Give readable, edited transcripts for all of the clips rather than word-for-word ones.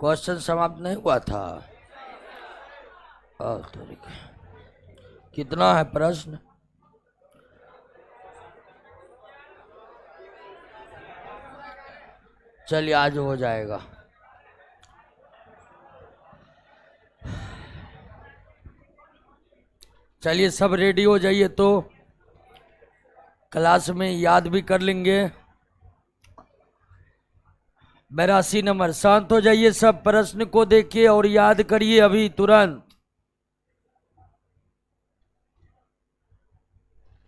Question समाप्त नहीं हुआ था। कितना है प्रश्न? चलिए आज हो जाएगा। चलिए सब रेडी हो जाइए तो क्लास में याद भी कर लेंगे। 82 नंबर। शांत हो जाइए, सब प्रश्न को देखिए और याद करिए अभी तुरंत।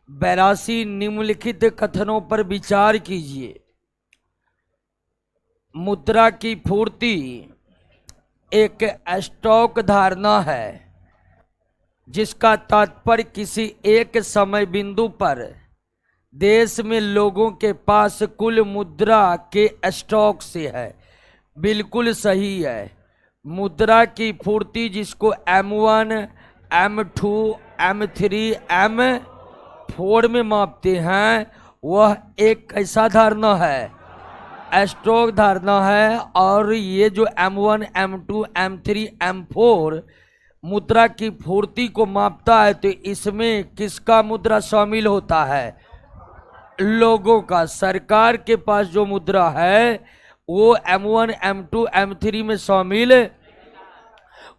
82 निम्नलिखित कथनों पर विचार कीजिए। मुद्रा की पूर्ति एक स्टॉक धारणा है जिसका तात्पर्य किसी एक समय बिंदु पर देश में लोगों के पास कुल मुद्रा के स्टॉक से है। बिल्कुल सही है। मुद्रा की पूर्ति जिसको M1, M2, M3, M4 में मापते हैं वह एक कैसा धारणा है? स्टॉक धारणा है। और ये जो M1, M2, M3, M4 मुद्रा की पूर्ति को मापता है तो इसमें किसका मुद्रा शामिल होता है? लोगों का। सरकार के पास जो मुद्रा है वो M1, M2, M3 में शामिल,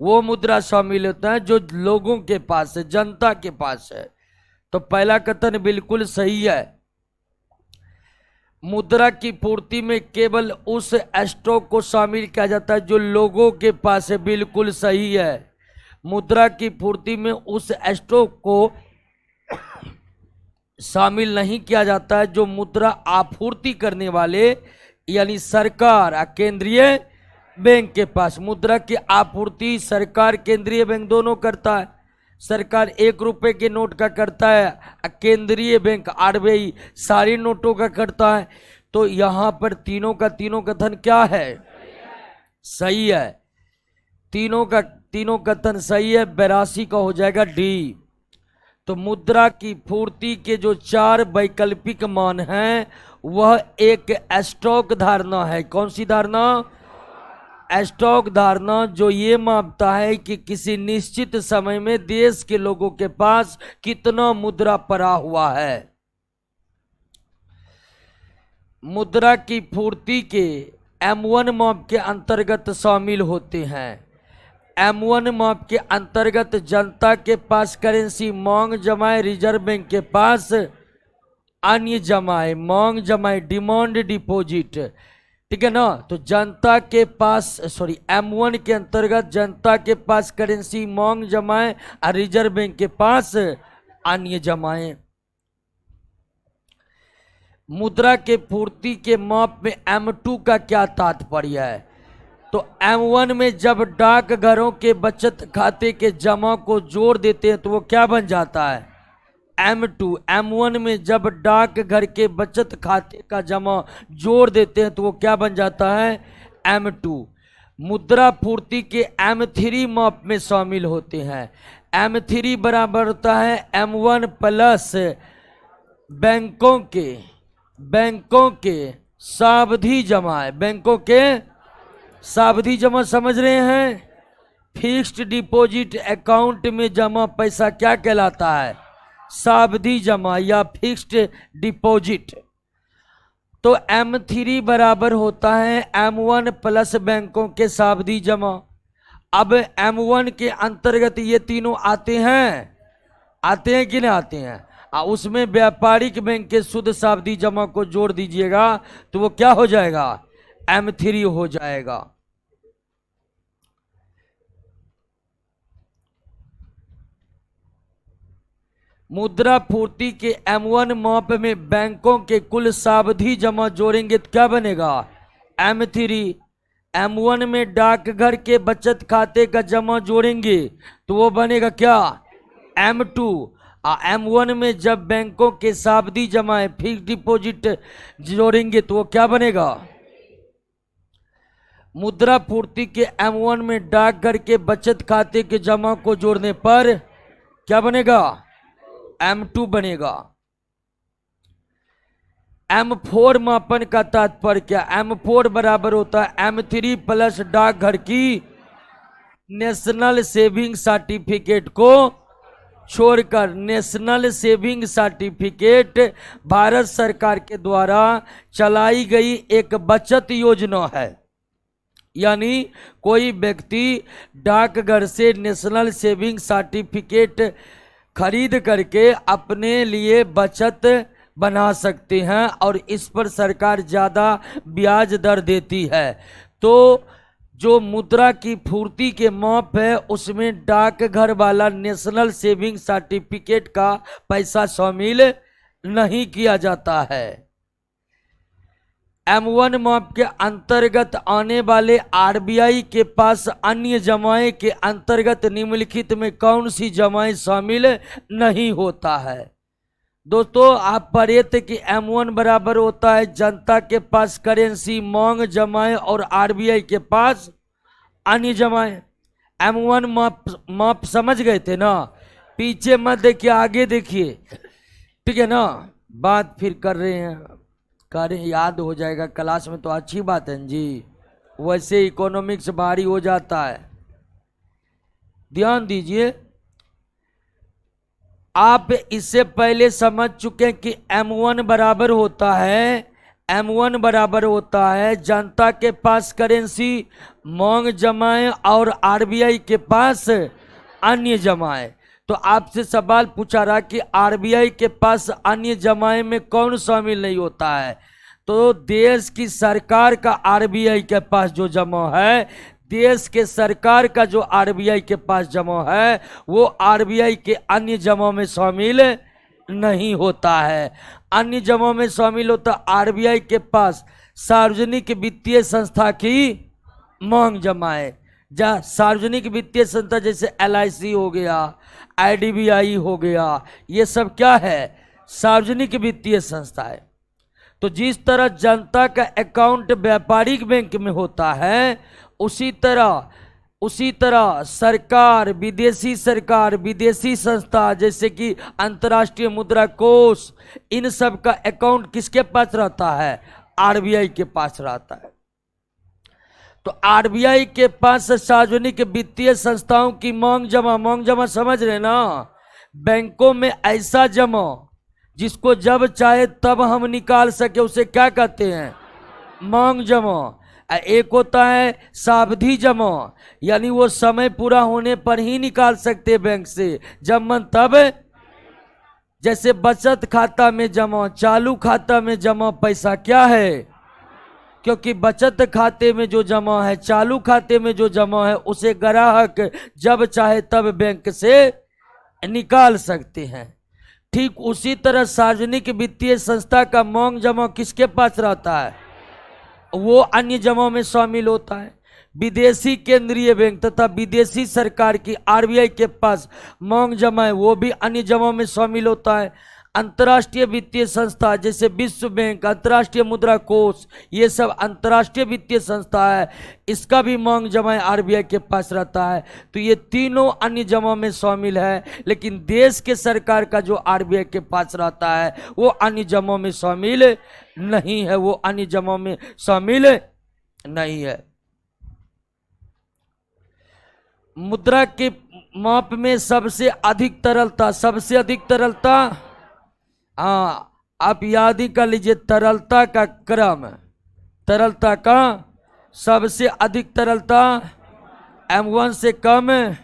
वो मुद्रा शामिल होता है जो लोगों के पास है, जनता के पास है। तो पहला कथन बिल्कुल सही है। मुद्रा की पूर्ति में केवल उस स्टॉक को शामिल किया जाता है जो लोगों के पास है। बिल्कुल सही है। मुद्रा की पूर्ति में उस स्टॉक को शामिल नहीं किया जाता है जो मुद्रा आपूर्ति करने वाले यानी सरकार केंद्रीय बैंक के पास। मुद्रा की आपूर्ति सरकार केंद्रीय बैंक दोनों करता है। सरकार 1 रुपए के नोट का करता है, केंद्रीय बैंक RBI सारे नोटों का करता है। तो यहां पर तीनों का तीनों कथन क्या है? सही है। तीनों का तीनों कथन सही है। 82 का हो जाएगा डी। तो मुद्रा की पूर्ति के जो 4 वैकल्पिक मान हैं वह एक स्टॉक धारणा है। कौन सी धारणा? स्टॉक धारणा जो ये मापता है कि किसी निश्चित समय में देश के लोगों के पास कितना मुद्रा पड़ा हुआ है। मुद्रा की पूर्ति के M1 माप के अंतर्गत शामिल होते हैं। M1 माप के अंतर्गत जनता के पास करेंसी मांग जमाए, रिजर्व बैंक के पास अन्य जमाए, मांग जमाए, डिमांड डिपॉजिट। ठीक है ना? तो जनता के पास M1 के अंतर्गत जनता के पास करेंसी मांग जमाए और रिजर्व बैंक के पास अन्य जमाए। मुद्रा के पूर्ति के माप में M2 का क्या तात्पर्य है? तो M1 में जब डाकघरों के बचत खाते के जमा को जोड़ देते हैं तो वो क्या बन जाता है? M2। M1 में जब डाकघर के बचत खाते का जमा जोड़ देते हैं तो वो क्या बन जाता है? M2। मुद्रा पूर्ति के M3 माप में शामिल होते हैं। M3 बराबर होता है M1 प्लस बैंकों के सावधि जमा। बैंकों के सावधि जमा समझ रहे हैं? फिक्स्ड डिपॉजिट अकाउंट में जमा पैसा क्या कहलाता है? सावधि जमा या फिक्स्ड डिपॉजिट। तो M3 बराबर होता है M1 प्लस बैंकों के सावधि जमा। अब M1 के अंतर्गत ये तीनों आते हैं कि नहीं आते हैं? उसमें व्यापारिक बैंक के शुद्ध सावधि जमा को जोड़ दीजिएगा तो वो क्या हो जाएगा? M3 हो जाएगा। मुद्रा पूर्ति के M1 माप में बैंकों के कुल सावधि जमा जोड़ेंगे तो क्या बनेगा? M3। M1 में डाकघर के बचत खाते का जमा जोड़ेंगे तो वो बनेगा क्या? M2। M1 में जब बैंकों के सावधि जमा फिक्स डिपॉजिट जोड़ेंगे तो वो क्या बनेगा? मुद्रा पूर्ति के M1 में डाकघर के बचत खाते के जमा को जोड़ने पर क्या बनेगा? M2 बनेगा। M4 मापन का तात्पर्य क्या? M4 बराबर होता है M3 प्लस डाकघर की नेशनल सेविंग सर्टिफिकेट को छोड़कर। नेशनल सेविंग सर्टिफिकेट भारत सरकार के द्वारा चलाई गई एक बचत योजना है। यानी कोई व्यक्ति डाकघर से नेशनल सेविंग सर्टिफिकेट खरीद करके अपने लिए बचत बना सकते हैं और इस पर सरकार ज़्यादा ब्याज दर देती है। तो जो मुद्रा की फूर्ति के माप है उसमें डाकघर वाला नेशनल सेविंग सर्टिफिकेट का पैसा शामिल नहीं किया जाता है। M1 माप के अंतर्गत आने वाले आरबीआई के पास अन्य जमाएं के अंतर्गत निम्नलिखित में कौन सी जमाएं शामिल नहीं होता है? दोस्तों आप पढ़े थे कि M1 बराबर होता है जनता के पास करेंसी मांग जमाएं और आरबीआई के पास अन्य जमाएं। M1 माप समझ गए थे ना? पीछे मत देखिए, आगे देखिए, ठीक है ना? बात फिर कर रहे हैं, करें याद हो जाएगा क्लास में तो अच्छी बात है जी, वैसे इकोनॉमिक्स भारी हो जाता है। ध्यान दीजिए, आप इससे पहले समझ चुके हैं कि M1 बराबर होता है, M1 बराबर होता है जनता के पास करेंसी मांग जमाएं और आरबीआई के पास अन्य जमाएं। तो आपसे सवाल पूछा रहा कि आरबीआई के पास अन्य जमाएं में कौन शामिल नहीं होता है? तो देश की सरकार का आरबीआई के पास जो जमा है, देश के सरकार का जो आरबीआई के पास जमा है वो आरबीआई के अन्य जमा में शामिल नहीं होता है। अन्य जमा में शामिल होता आरबीआई के पास सार्वजनिक वित्तीय संस्था की मांग जमाएं। जहाँ सार्वजनिक वित्तीय संस्था जैसे LIC हो गया, IDBI हो गया, ये सब क्या है? सार्वजनिक वित्तीय संस्था है। तो जिस तरह जनता का अकाउंट व्यापारिक बैंक में होता है उसी तरह सरकार, विदेशी संस्था जैसे कि अंतर्राष्ट्रीय मुद्रा कोष, इन सब का अकाउंट किसके पास रहता है? आरबीआई के पास रहता है। तो आरबीआई के पास सार्वजनिक वित्तीय संस्थाओं की मांग जमा समझ रहे ना? बैंकों में ऐसा जमा जिसको जब चाहे तब हम निकाल सके उसे क्या कहते हैं? मांग जमा। एक होता है सावधि जमा, यानी वो समय पूरा होने पर ही निकाल सकते बैंक से, जब मन तब। जैसे बचत खाता में जमा, चालू खाता में जमा पैसा क्या है? क्योंकि बचत खाते में जो जमा है, चालू खाते में जो जमा है, उसे ग्राहक जब चाहे तब बैंक से निकाल सकते हैं। ठीक उसी तरह सार्वजनिक वित्तीय संस्था का मांग जमा किसके पास रहता है? वो अन्य जमा में शामिल होता है। विदेशी केंद्रीय बैंक तथा विदेशी सरकार की आरबीआई के पास मांग जमा है, वो भी अन्य जमा में शामिल होता है। अंतर्राष्ट्रीय वित्तीय संस्था जैसे विश्व बैंक, अंतर्राष्ट्रीय मुद्रा कोष, ये सब अंतर्राष्ट्रीय वित्तीय संस्था है, इसका भी मांग जमा आरबीआई के पास रहता है। तो ये तीनों अन्य जमा में शामिल है, लेकिन देश के सरकार का जो आरबीआई के पास रहता है वो अन्य जमा में शामिल नहीं है, वो अन्य जमा में शामिल नहीं है। मुद्रा के माप में सबसे अधिक तरलता, आप याद ही कर लीजिए, तरलता का क्रम, तरलता का सबसे अधिक तरलता M1 से कम,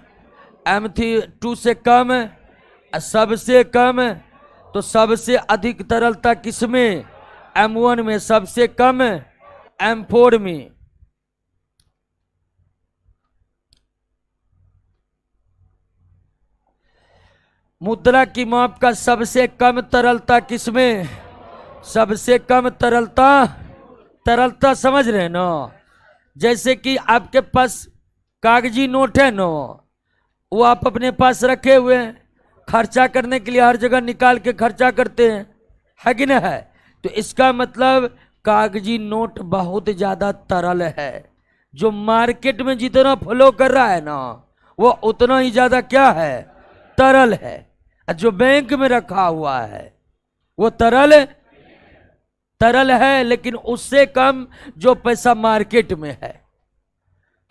M2 से कम, सबसे कम। तो सबसे अधिक तरलता किसमें? M1 में। सबसे कम M4 में। मुद्रा की माप का सबसे कम तरलता किसमें? सबसे कम तरलता समझ रहे हैं ना? जैसे कि आपके पास कागजी नोट है ना, वो आप अपने पास रखे हुए हैं, खर्चा करने के लिए हर जगह निकाल के खर्चा करते हैं, है कि नहीं है? तो इसका मतलब कागजी नोट बहुत ज्यादा तरल है। जो मार्केट में जितना फ्लो कर रहा है ना वो उतना ही ज्यादा क्या है? तरल है। जो बैंक में रखा हुआ है वो तरल है। तरल है लेकिन उससे कम जो पैसा मार्केट में है।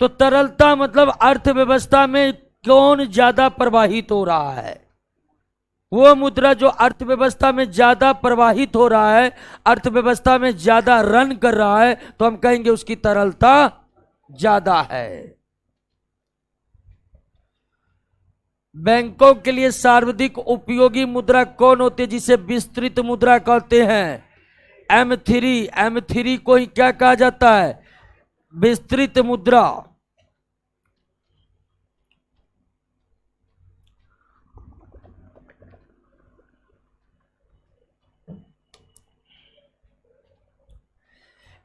तो तरलता मतलब अर्थव्यवस्था में कौन ज्यादा प्रवाहित हो रहा है, वो मुद्रा जो अर्थव्यवस्था में ज्यादा प्रवाहित हो रहा है, अर्थव्यवस्था में ज्यादा रन कर रहा है, तो हम कहेंगे उसकी तरलता ज्यादा है। बैंकों के लिए सर्वाधिक उपयोगी मुद्रा कौन होती है, जिसे विस्तृत मुद्रा कहते हैं? M3 को ही क्या कहा जाता है? विस्तृत मुद्रा।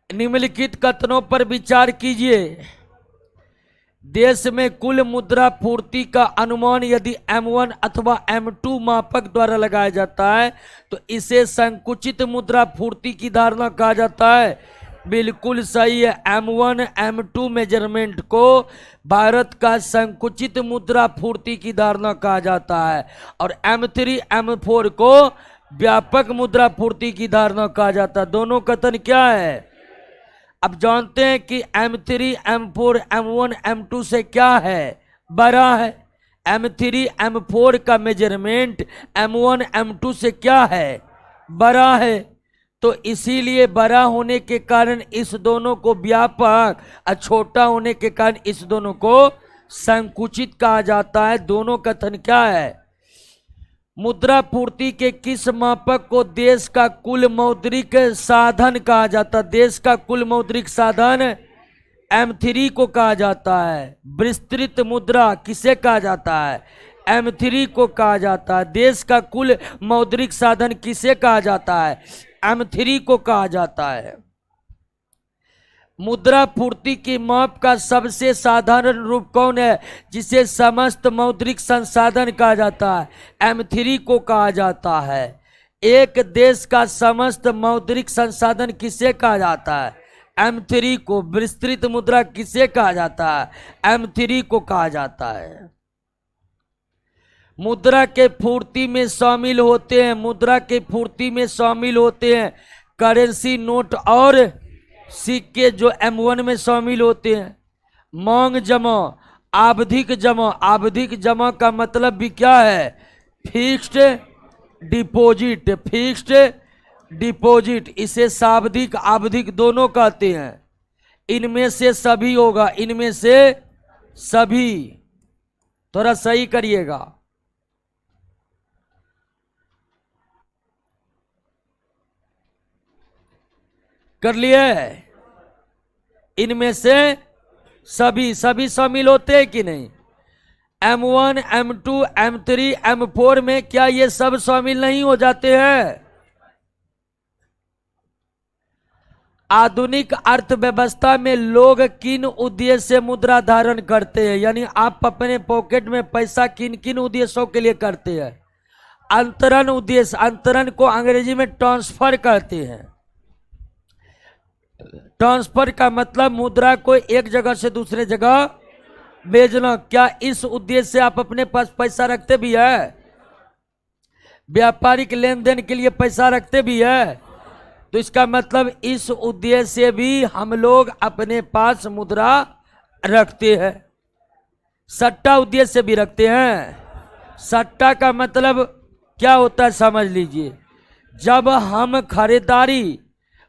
निम्नलिखित कथनों पर विचार कीजिए। देश में कुल मुद्रा पूर्ति का अनुमान यदि M1 अथवा M2 मापक द्वारा लगाया जाता है तो इसे संकुचित मुद्रा पूर्ति की धारणा कहा जाता है। बिल्कुल सही है। M1 M2 मेजरमेंट को भारत का संकुचित मुद्रा पूर्ति की धारणा कहा जाता है और M3 M4 को व्यापक मुद्रा पूर्ति की धारणा कहा जाता है। दोनों कथन क्या है? अब जानते हैं कि M3 M4 M1 M2 से क्या है? बड़ा है। M3 M4 का मेजरमेंट M1 M2 से क्या है? बड़ा है। तो इसीलिए बड़ा होने के कारण इस दोनों को व्यापक और छोटा होने के कारण इस दोनों को संकुचित कहा जाता है। दोनों कथन क्या है? मुद्रा पूर्ति के किस मापक को देश का कुल मौद्रिक साधन कहा जाता है? देश का कुल मौद्रिक साधन M3 को कहा जाता है। विस्तृत मुद्रा किसे कहा जाता है? M3 को कहा जाता है। देश का कुल मौद्रिक साधन किसे कहा जाता है? M3 को कहा जाता है। मुद्रा पूर्ति की माप का सबसे साधारण रूप कौन है, जिसे समस्त मौद्रिक संसाधन कहा जाता है? M3 को कहा जाता है। एक देश का समस्त मौद्रिक संसाधन किसे कहा जाता है? M3 को। विस्तृत मुद्रा किसे कहा जाता है? M3 को कहा जाता है। मुद्रा के पूर्ति में शामिल होते हैं, मुद्रा के पूर्ति में शामिल होते हैं करेंसी नोट और सिक्के जो M1 में शामिल होते हैं। मांग जमा, आवधिक जमा। आवधिक जमा का मतलब भी क्या है? Fixed deposit. फिक्स्ड डिपॉजिट, इसे शाब्दिक आवधिक दोनों कहते हैं। इनमें से सभी होगा, इनमें से सभी। थोड़ा सही करिएगा। कर लिए? इनमें से सभी शामिल होते हैं कि नहीं? M1 M2 M3 M4 में क्या ये सब शामिल नहीं हो जाते हैं? आधुनिक अर्थव्यवस्था में लोग किन उद्देश्य से मुद्रा धारण करते हैं? यानी आप अपने पॉकेट में पैसा किन किन उद्देश्यों के लिए करते हैं? अंतरण उद्देश्य। अंतरण को अंग्रेजी में ट्रांसफर कहते हैं। ट्रांसफर का मतलब मुद्रा को एक जगह से दूसरे जगह भेजना। क्या इस उद्देश्य से आप अपने पास पैसा रखते भी है? व्यापारिक लेन देन के लिए पैसा रखते भी है? तो इसका मतलब इस उद्देश्य से भी हम लोग अपने पास मुद्रा रखते हैं। सट्टा उद्देश्य से भी रखते हैं। सट्टा का मतलब क्या होता है समझ लीजिए। जब हम खरीदारी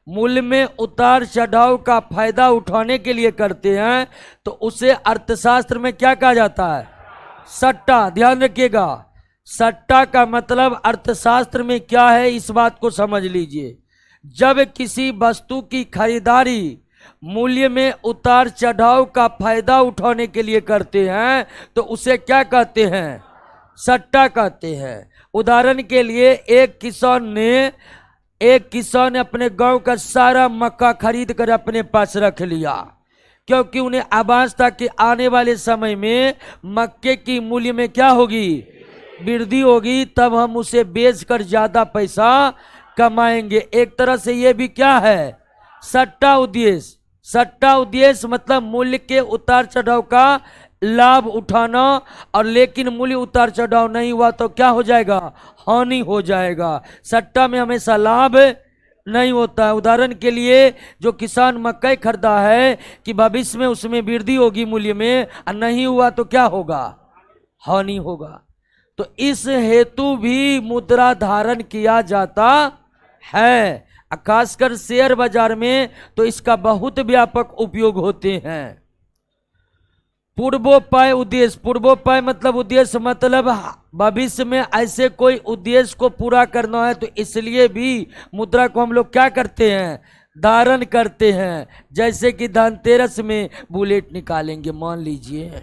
मूल्य में उतार चढ़ाव का फायदा उठाने के लिए करते हैं तो उसे अर्थशास्त्र में क्या कहा जाता है? सट्टा। ध्यान रखिएगा, सट्टा का मतलब अर्थशास्त्र में क्या है इस बात को समझ लीजिए। जब किसी वस्तु की खरीदारी मूल्य में उतार चढ़ाव का फायदा उठाने के लिए करते हैं तो उसे क्या कहते हैं? सट्टा कहते हैं। उदाहरण के लिए एक किसान ने अपने गांव का सारा मक्का खरीद कर अपने पास रख लिया, क्योंकि उन्हें आभास था कि आने वाले समय में मक्के की मूल्य में क्या होगी? वृद्धि होगी, तब हम उसे बेचकर ज्यादा पैसा कमाएंगे। एक तरह से ये भी क्या है? सट्टा उद्देश्य। सट्टा उद्देश्य मतलब मूल्य के उतार चढ़ाव का लाभ उठाना, और लेकिन मूल्य उतार चढ़ाव नहीं हुआ तो क्या हो जाएगा? हानि हो जाएगा। सट्टा में हमेशा लाभ नहीं होता है। उदाहरण के लिए जो किसान मकई खरीदा है कि भविष्य में उसमें वृद्धि होगी मूल्य में, और नहीं हुआ तो क्या होगा, हानि होगा। तो इस हेतु भी मुद्रा धारण किया जाता है, खासकर शेयर बाजार में तो इसका बहुत व्यापक उपयोग होते हैं। पूर्वोपाय उद्देश्य, पूर्वोपाय मतलब उद्देश्य, मतलब भविष्य में ऐसे कोई उद्देश्य को पूरा करना है तो इसलिए भी मुद्रा को हम लोग क्या करते हैं, धारण करते हैं। जैसे कि धनतेरस में बुलेट निकालेंगे मान लीजिए,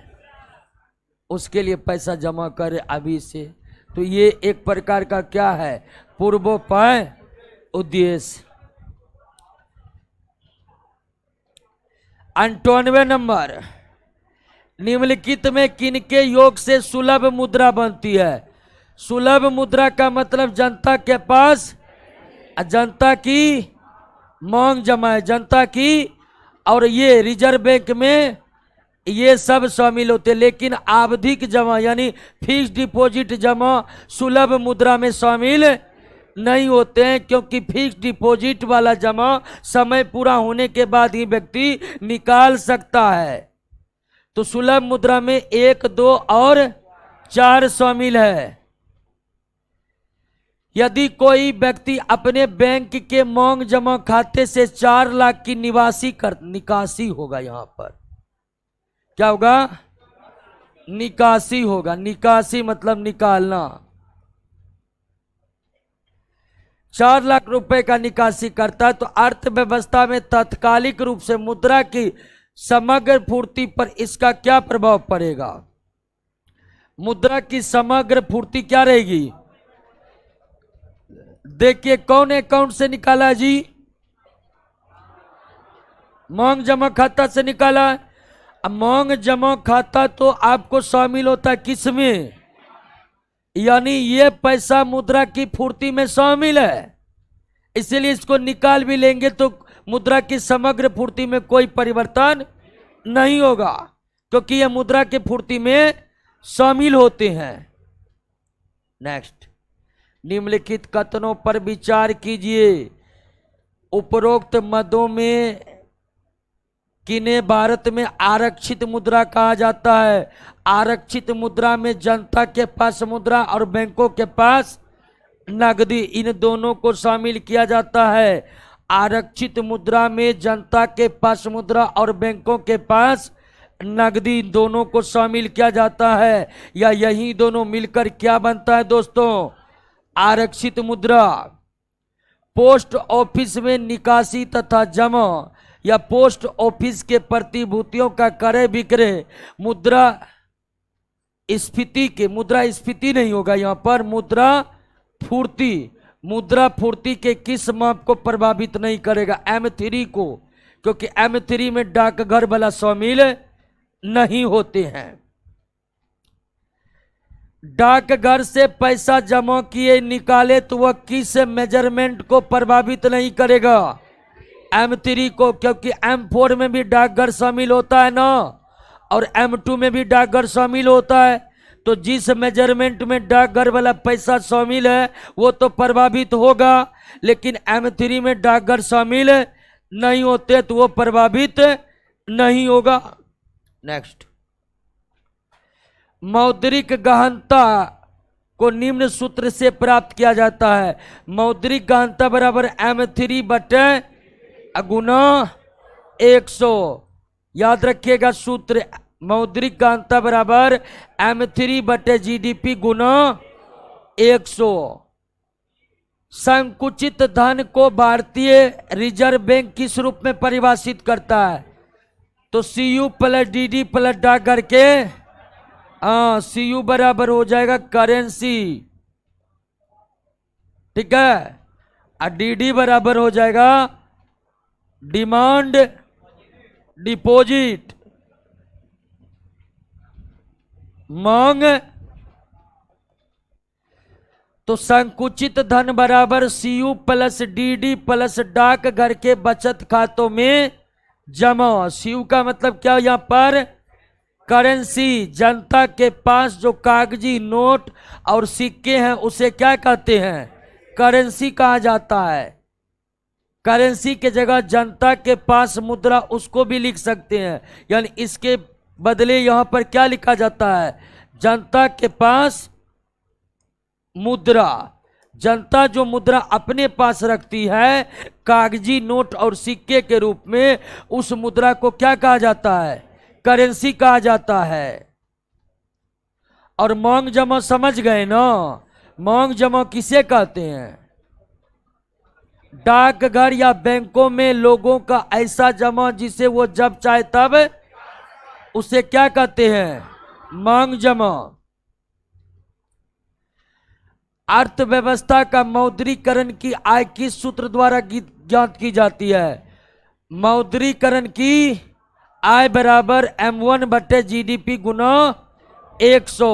उसके लिए पैसा जमा करे अभी से, तो ये एक प्रकार का क्या है, पूर्वोपाय उद्देश्य। 98 नंबर, निम्नलिखित में किनके योग से सुलभ मुद्रा बनती है। सुलभ मुद्रा का मतलब जनता के पास, जनता की मांग जमा है, जनता की, और ये रिजर्व बैंक में ये सब शामिल होते हैं। लेकिन आवधिक जमा यानी फिक्स डिपॉजिट जमा सुलभ मुद्रा में शामिल नहीं होते हैं, क्योंकि फिक्स डिपॉजिट वाला जमा समय पूरा होने के बाद ही व्यक्ति निकाल सकता है। तो सुलभ मुद्रा में 1, 2 और 4 शामिल है। यदि कोई व्यक्ति अपने बैंक के मांग जमा खाते से 4 लाख की निकासी होगा, यहां पर क्या होगा, निकासी होगा। निकासी मतलब निकालना। 4 लाख रुपए का निकासी करता है तो अर्थव्यवस्था में तात्कालिक रूप से मुद्रा की समग्र पूर्ति पर इसका क्या प्रभाव पड़ेगा। मुद्रा की समग्र पूर्ति क्या रहेगी। देखिए कौन अकाउंट से निकाला जी, मांग जमा खाता से निकाला। अब मांग जमा खाता तो आपको शामिल होता है किसमें, यानी ये पैसा मुद्रा की पूर्ति में शामिल है, इसलिए इसको निकाल भी लेंगे तो मुद्रा की समग्र पूर्ति में कोई परिवर्तन नहीं होगा, क्योंकि यह मुद्रा की पूर्ति में शामिल होते हैं। नेक्स्ट, निम्नलिखित कथनों पर विचार कीजिए। उपरोक्त मदों में किन्हें भारत में आरक्षित मुद्रा कहा जाता है। आरक्षित मुद्रा में जनता के पास मुद्रा और बैंकों के पास नकदी, इन दोनों को शामिल किया जाता है। आरक्षित मुद्रा में जनता के पास मुद्रा और बैंकों के पास नकदी, दोनों को शामिल किया जाता है, या यही दोनों मिलकर क्या बनता है दोस्तों, आरक्षित मुद्रा। पोस्ट ऑफिस में निकासी तथा जमा या पोस्ट ऑफिस के प्रतिभूतियों का क्रय विक्रय मुद्रा स्फीति नहीं होगा, यहां पर मुद्रा पूर्ति के किस माप को प्रभावित नहीं करेगा, M3 को, क्योंकि M3 में डाकघर वाला शामिल नहीं होते हैं। डाकघर से पैसा जमा किए निकाले तो वह किस मेजरमेंट को प्रभावित नहीं करेगा, M3 को, क्योंकि M4 में भी डाकघर शामिल होता है ना, और M2 में भी डाकघर शामिल होता है। तो जिस मेजरमेंट में डाकघर वाला पैसा शामिल है वो तो प्रभावित होगा, लेकिन M3 में डाकघर शामिल नहीं होते तो वो प्रभावित नहीं होगा। नेक्स्ट, मौद्रिक गहनता को निम्न सूत्र से प्राप्त किया जाता है। मौद्रिक गहनता बराबर M3 बटे गुना 100। याद रखिएगा सूत्र, मौद्रिक गहनता बराबर M3 बटे GDP गुना 100। संकुचित धन को भारतीय रिजर्व बैंक किस रूप में परिभाषित करता है, तो CU प्लस DD प्लस डाकघर के, CU बराबर हो जाएगा करेंसी, ठीक है, और DD बराबर हो जाएगा डिमांड डिपॉजिट, मांग। तो संकुचित धन बराबर CU प्लस DD प्लस डाकघर के बचत खातों में जमा। CU का मतलब क्या, यहां पर करेंसी, जनता के पास जो कागजी नोट और सिक्के हैं उसे क्या कहते हैं, करेंसी कहा जाता है। करेंसी के जगह जनता के पास मुद्रा उसको भी लिख सकते हैं, यानी इसके बदले यहां पर क्या लिखा जाता है, जनता के पास मुद्रा। जनता जो मुद्रा अपने पास रखती है कागजी नोट और सिक्के के रूप में, उस मुद्रा को क्या कहा जाता है, करेंसी कहा जाता है। और मांग जमा समझ गए ना, मांग जमा किसे कहते हैं, डाकघर या बैंकों में लोगों का ऐसा जमा जिसे वो जब चाहे तब, उसे क्या कहते हैं, मांग जमा। अर्थव्यवस्था का मौद्रीकरण की आय किस सूत्र द्वारा ज्ञात की जाती है, मौद्रीकरण की आय बराबर M1 बटे GDP गुना 100।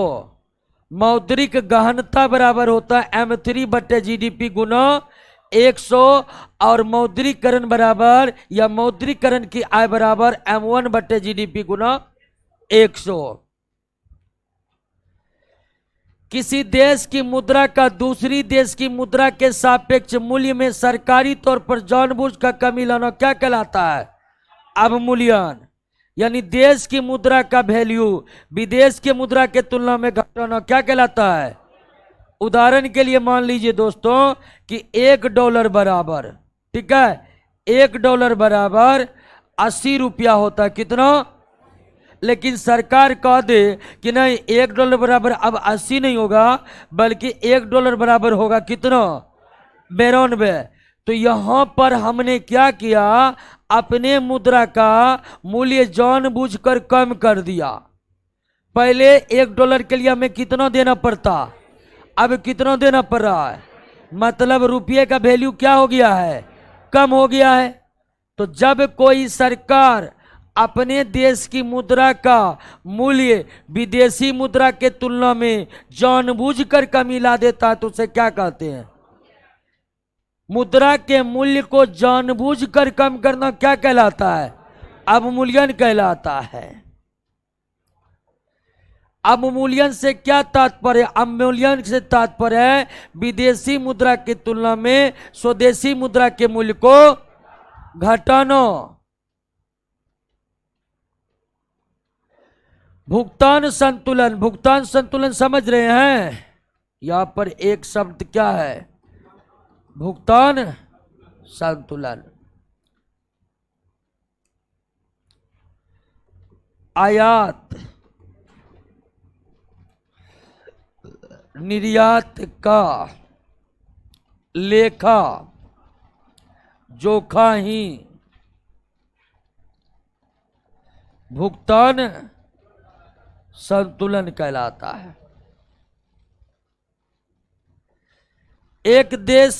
मौद्रिक गहनता बराबर होता है M3 बटे GDP गुना 100, और मौद्रीकरण बराबर या मौद्रीकरण की आय बराबर M1 बटे GDP गुना 100। किसी देश की मुद्रा का दूसरी देश की मुद्रा के सापेक्ष मूल्य में सरकारी तौर पर जानबूझकर कमी लाना क्या कहलाता है, अवमूल्यन। यानी देश की मुद्रा का वैल्यू विदेश की मुद्रा के तुलना में घटाना क्या कहलाता है। उदाहरण के लिए मान लीजिए दोस्तों कि $1 बराबर, ठीक है, $1 बराबर 80 रुपया होता है, कितना, लेकिन सरकार कह दे कि नहीं $1 बराबर अब 80 नहीं होगा बल्कि $1 बराबर होगा कितना, 92। तो यहां पर हमने क्या किया, अपने मुद्रा का मूल्य जानबूझकर कम कर दिया। पहले $1 के लिए हमें कितना देना पड़ता, अब कितना देना पड़ रहा है, मतलब रुपये का वैल्यू क्या हो गया है, कम हो गया है। तो जब कोई सरकार अपने देश की मुद्रा का मूल्य विदेशी मुद्रा के तुलना में जानबूझकर कमी ला देता है तो उसे क्या कहते हैं, मुद्रा के मूल्य को जानबूझकर कम करना क्या कहलाता है, अवमूल्यन कहलाता है। अवमूल्यन से क्या तात्पर्य, अवमूल्यन से तात्पर्य है विदेशी मुद्रा की तुलना में स्वदेशी मुद्रा के मूल्य को घटाना। भुगतान संतुलन, भुगतान संतुलन समझ रहे हैं, यहां पर एक शब्द क्या है, भुगतान संतुलन। आयात निर्यात का लेखा जोखा ही भुगतान संतुलन कहलाता है। एक देश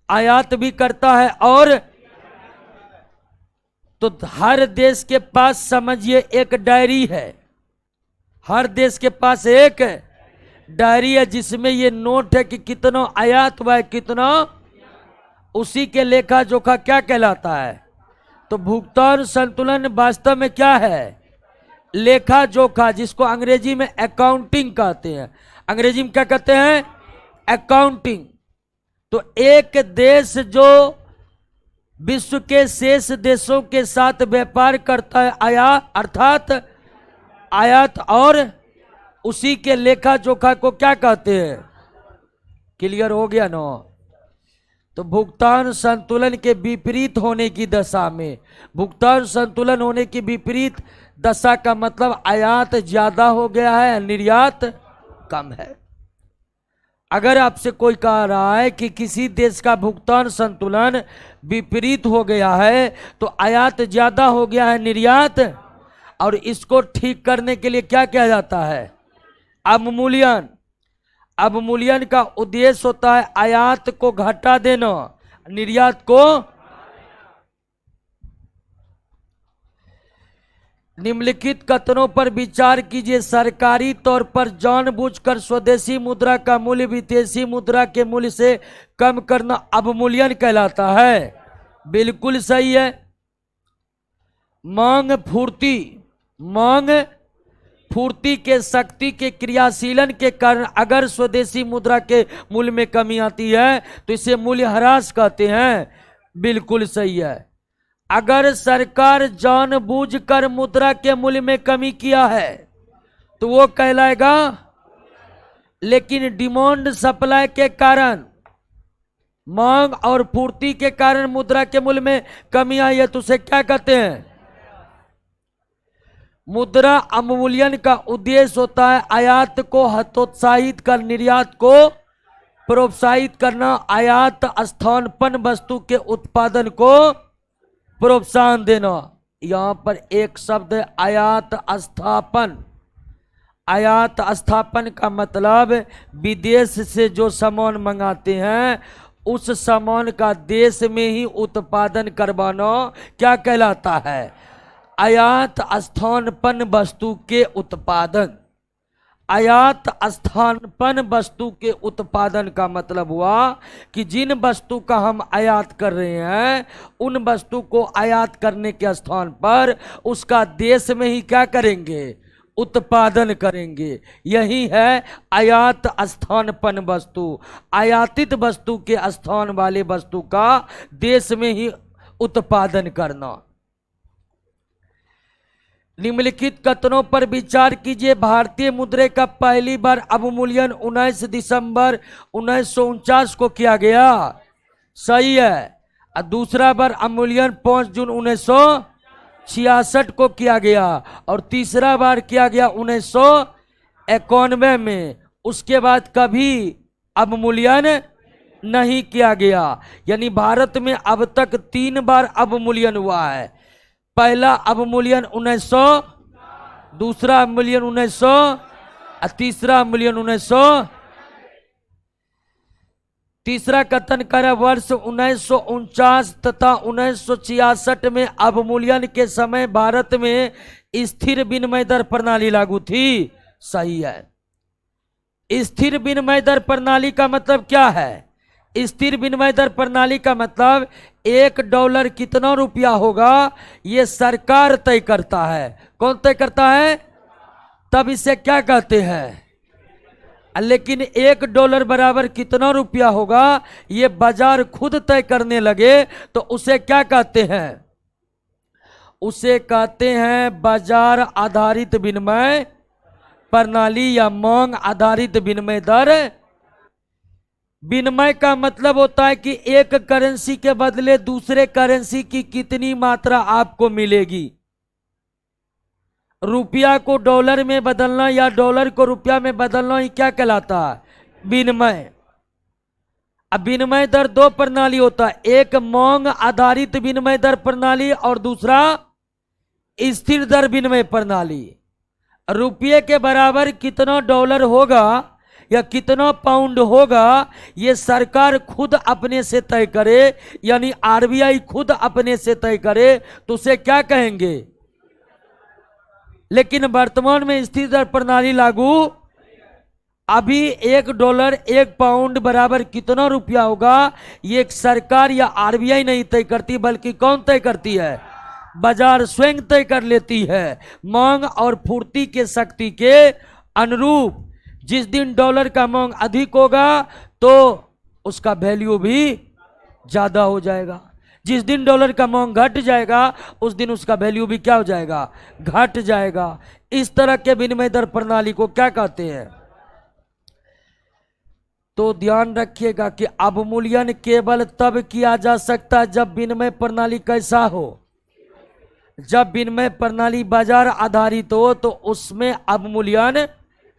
आयात भी करता है और तो हर देश के पास समझिए एक डायरी है, हर देश के पास एक डायरी है जिसमें ये नोट है कि कितना आयात हुआ है कितना, उसी के लेखा जोखा क्या कहलाता है। तो भुगतान संतुलन वास्तव में क्या है, लेखा जोखा, जिसको अंग्रेजी में अकाउंटिंग कहते हैं। अंग्रेजी में क्या कहते हैं, अकाउंटिंग। तो एक देश जो विश्व के शेष देशों के साथ व्यापार करता है आयात अर्थात आयात और उसी के लेखा जोखा को क्या कहते हैं, क्लियर हो गया ना। तो भुगतान संतुलन के विपरीत होने की दशा में, भुगतान संतुलन होने की विपरीत दशा का मतलब आयात ज्यादा हो गया है, निर्यात कम है। अगर आपसे कोई कह रहा है कि किसी देश का भुगतान संतुलन विपरीत हो गया है तो आयात ज्यादा हो गया है निर्यात, और इसको ठीक करने के लिए क्या किया जाता है, अवमूल्यन। अवमूल्यन का उद्देश्य होता है आयात को घटा देना, निर्यात को। निम्नलिखित कथनों पर विचार कीजिए, सरकारी तौर पर जानबूझकर स्वदेशी मुद्रा का मूल्य विदेशी मुद्रा के मूल्य से कम करना अवमूल्यन कहलाता है। बिल्कुल सही है। मांग पूर्ति, मांग पूर्ति के शक्ति के क्रियाशीलन के कारण अगर स्वदेशी मुद्रा के मूल्य में कमी आती है तो इसे मूल्य ह्रास कहते हैं। बिल्कुल सही है। अगर सरकार जानबूझकर मुद्रा के मूल्य में कमी किया है तो वो कहलाएगा, लेकिन डिमांड सप्लाई के कारण, मांग और पूर्ति के कारण मुद्रा के मूल्य में कमी आई है तो उसे क्या कहते हैं? मुद्रा अवमूल्यन का उद्देश्य होता है आयात को हतोत्साहित कर निर्यात को प्रोत्साहित करना, आयात स्थानापन्न वस्तु के उत्पादन को प्रोत्साहन देना। यहां पर एक शब्द है आयात स्थापन। आयात स्थापन का मतलब विदेश से जो सामान मंगाते हैं उस सामान का देश में ही उत्पादन करवाना क्या कहलाता है? आयात स्थानापन्न वस्तु के उत्पादन। आयात स्थानापन्न वस्तु के उत्पादन का मतलब हुआ कि जिन वस्तु का हम आयात कर रहे हैं उन वस्तु को आयात करने के स्थान पर उसका देश में ही क्या करेंगे? उत्पादन करेंगे। यही है आयात स्थानापन्न वस्तु। आयातित वस्तु के स्थान वाले वस्तु का देश में ही उत्पादन करना। निम्नलिखित कथनों पर विचार कीजिए। भारतीय मुद्रे का पहली बार अवमूल्यन 19 दिसंबर 1949 को किया गया, सही है। और दूसरा बार अवमूल्यन 5 जून 1966 को किया गया और तीसरा बार किया गया 1991 में। उसके बाद कभी अवमूल्यन नहीं किया गया। यानी भारत में अब तक 3 बार अवमूल्यन हुआ है। पहला अवमूल्यन 1900, दूसरा अवमूल्यन 1900 और तीसरा अवमूल्यन 1900। तीसरा कथन कर वर्ष 1949 तथा 1966 में अवमूल्यन के समय भारत में स्थिर विनिमय दर प्रणाली लागू थी, सही है। स्थिर विनिमय दर प्रणाली का मतलब क्या है? स्थिर विनिमय दर प्रणाली का मतलब $1 कितना रुपया होगा ये सरकार तय करता है। कौन तय करता है? तब इसे क्या कहते हैं? लेकिन $1 बराबर कितना रुपया होगा ये बाजार खुद तय करने लगे तो उसे क्या कहते हैं? उसे कहते हैं बाजार आधारित विनिमय प्रणाली या मांग आधारित विनिमय दर। विनिमय का मतलब होता है कि एक करेंसी के बदले दूसरे करेंसी की कितनी मात्रा आपको मिलेगी। रुपया को डॉलर में बदलना या डॉलर को रुपया में बदलना ही क्या कहलाता है? विनिमय। अब विनिमय दर 2 प्रणाली होता है, एक मांग आधारित विनिमय दर प्रणाली और दूसरा स्थिर दर विनिमय प्रणाली। रुपये के बराबर कितना डॉलर होगा या कितना पाउंड होगा ये सरकार खुद अपने से तय करे, यानी आरबीआई खुद अपने से तय करे तो उसे क्या कहेंगे? लेकिन वर्तमान में स्थिर दर प्रणाली लागू। अभी $1 1 पाउंड बराबर कितना रुपया होगा ये सरकार या आरबीआई नहीं तय करती, बल्कि कौन तय करती है? बाजार स्वयं तय कर लेती है। मांग और पूर्ति के शक्ति के अनुरूप जिस दिन डॉलर का मांग अधिक होगा तो उसका वैल्यू भी ज्यादा हो जाएगा, जिस दिन डॉलर का मांग घट जाएगा उस दिन उसका वैल्यू भी क्या हो जाएगा? घट जाएगा। इस तरह के विनिमय दर प्रणाली को क्या कहते हैं? तो ध्यान रखिएगा कि अवमूल्यन केवल तब किया जा सकता है जब विनिमय प्रणाली कैसा हो? जब विनिमय प्रणाली बाजार आधारित हो तो उसमें अवमूल्यन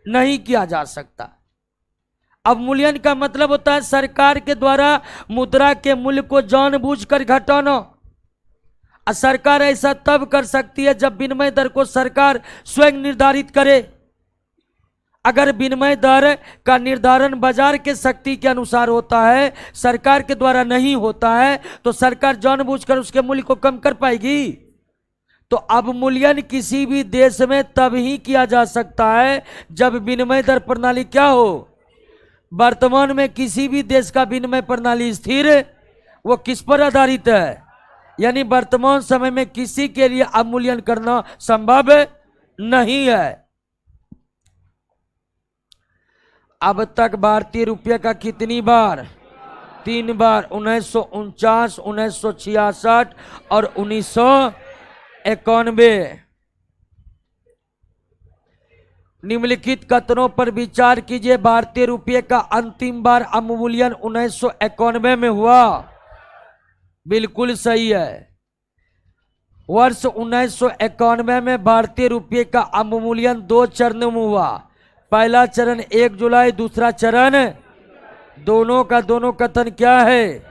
नहीं किया जा सकता। अवमूल्यन का मतलब होता है सरकार के द्वारा मुद्रा के मूल्य को जानबूझकर घटाना। सरकार ऐसा तब कर सकती है जब विनिमय दर को सरकार स्वयं निर्धारित करे। अगर विनिमय दर का निर्धारण बाजार के शक्ति के अनुसार होता है, सरकार के द्वारा नहीं होता है, तो सरकार जानबूझकर उसके मूल्य को कम कर पाएगी? तो अवमूल्यन किसी भी देश में तब ही किया जा सकता है जब विनिमय दर प्रणाली क्या हो? वर्तमान में किसी भी देश का विनिमय प्रणाली स्थिर, वो किस पर आधारित है? यानी वर्तमान समय में किसी के लिए अवमूल्यन करना संभव नहीं है। अब तक भारतीय रुपये का कितनी बार 3 बार 1949, 1966 और 1991। निम्नलिखित कथनों पर विचार कीजिए। भारतीय रुपये का अंतिम बार अवमूल्यन 1991 में हुआ। बिल्कुल सही है। वर्ष 1991 में भारतीय रुपये का अवमूल्यन 2 चरणों में हुआ। पहला चरण 1 जुलाई, दूसरा चरण दोनों का दोनों कथन क्या है?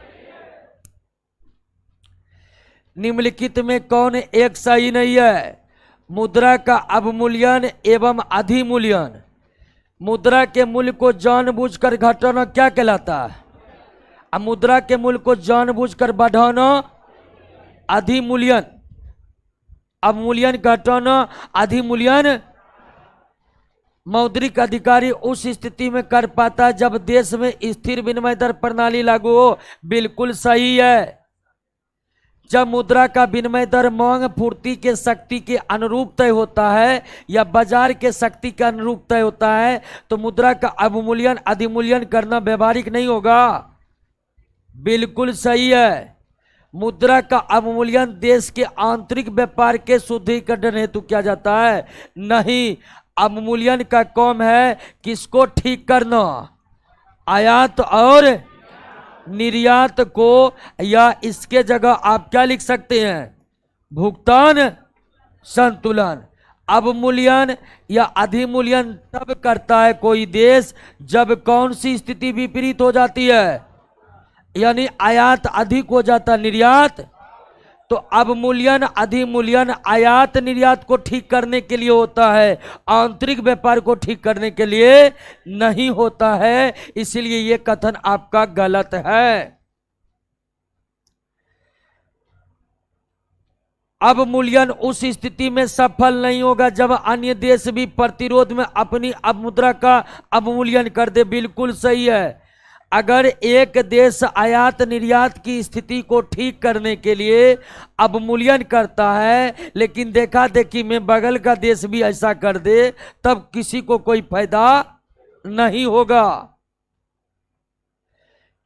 निम्नलिखित में कौन एक सही नहीं है? मुद्रा का अवमूल्यन एवं अधिमूल्यन। मुद्रा के मूल्य को जानबूझकर घटाना क्या कहलाता है? अब मुद्रा के मूल्य को जानबूझकर बढ़ाना अधिमूल्यन। अवमूल्यन घटाना अधिमूल्यन। मौद्रिक अधिकारी उस स्थिति में कर पाता है जब देश में स्थिर विनिमय दर प्रणाली लागू हो। बिल्कुल सही है। जब मुद्रा का विनिमय दर मांग पूर्ति के शक्ति के अनुरूप तय होता है या बाजार के शक्ति के अनुरूप तय होता है तो मुद्रा का अवमूल्यन अधिमूल्यन करना व्यवहारिक नहीं होगा। बिल्कुल सही है। मुद्रा का अवमूल्यन देश के आंतरिक व्यापार के शुद्धिकरण हेतु किया जाता है। नहीं, अवमूल्यन का काम है किसको ठीक करना? आयात और निर्यात को, या इसके जगह आप क्या लिख सकते हैं? भुगतान संतुलन। अवमूल्यन या अधिमूल्यन तब करता है कोई देश जब कौन सी स्थिति विपरीत हो जाती है? यानी आयात अधिक हो जाता, निर्यात। तो अवमूल्यन अधिमूल्यन आयात निर्यात को ठीक करने के लिए होता है, आंतरिक व्यापार को ठीक करने के लिए नहीं होता है। इसलिए यह कथन आपका गलत है। अवमूल्यन उस स्थिति में सफल नहीं होगा जब अन्य देश भी प्रतिरोध में अपनी मुद्रा का अवमूल्यन कर दे। बिल्कुल सही है। अगर एक देश आयात निर्यात की स्थिति को ठीक करने के लिए अवमूल्यन करता है लेकिन देखा देखी में बगल का देश भी ऐसा कर दे, तब किसी को कोई फायदा नहीं होगा।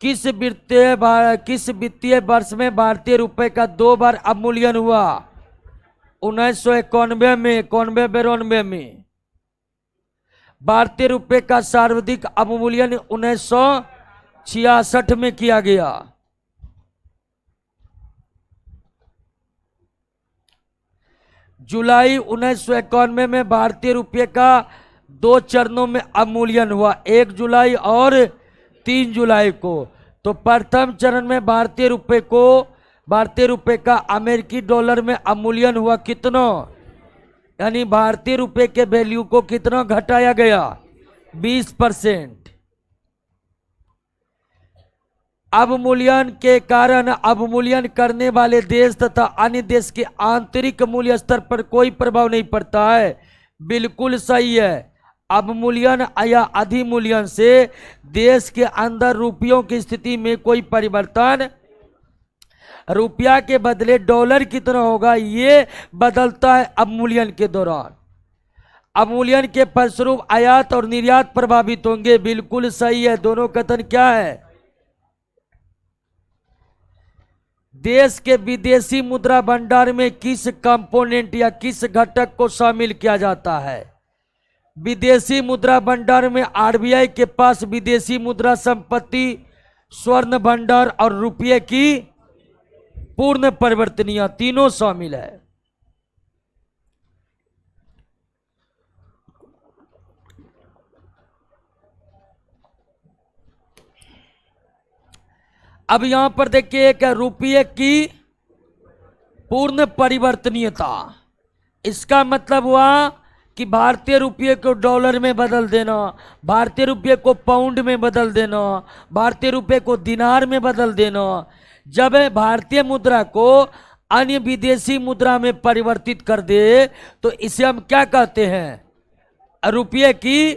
किस वित्तीय वर्ष में भारतीय रुपए का 2 बार अवमूल्यन हुआ? 1991 में, 91-92 में। भारतीय रुपए का सर्वाधिक अवमूल्यन 1966 में किया गया। जुलाई 1991 में भारतीय रुपये का 2 चरणों में अवमूल्यन हुआ, 1 जुलाई और 3 जुलाई को। तो प्रथम चरण में भारतीय रुपये का अमेरिकी डॉलर में अवमूल्यन हुआ कितना? यानी भारतीय रुपये के वैल्यू को कितना घटाया गया? 20%। अवमूल्यन के कारण अवमूल्यन करने वाले देश तथा अन्य देश के आंतरिक मूल्य स्तर पर कोई प्रभाव नहीं पड़ता है। बिल्कुल सही है। अवमूल्यन या अधिमूल्यन से देश के अंदर रुपयों की स्थिति में कोई परिवर्तन, रुपया के बदले डॉलर कितना होगा ये बदलता है अवमूल्यन के दौरान। अवमूल्यन के फलस्वरूप आयात और निर्यात प्रभावित होंगे। बिल्कुल सही है। दोनों कथन क्या है? देश के विदेशी मुद्रा भंडार में किस कंपोनेंट या किस घटक को शामिल किया जाता है? विदेशी मुद्रा भंडार में आरबीआई के पास विदेशी मुद्रा संपत्ति, स्वर्ण भंडार और रुपये की पूर्ण परिवर्तनीय तीनों शामिल है। अब यहां पर देखिए कि रुपये की पूर्ण परिवर्तनीयता, इसका मतलब हुआ कि भारतीय रुपये को डॉलर में बदल देना, भारतीय रुपये को पाउंड में बदल देना, भारतीय रुपये को दिनार में बदल देना। जब भारतीय मुद्रा को अन्य विदेशी मुद्रा में परिवर्तित कर दे तो इसे हम क्या कहते हैं? रुपये की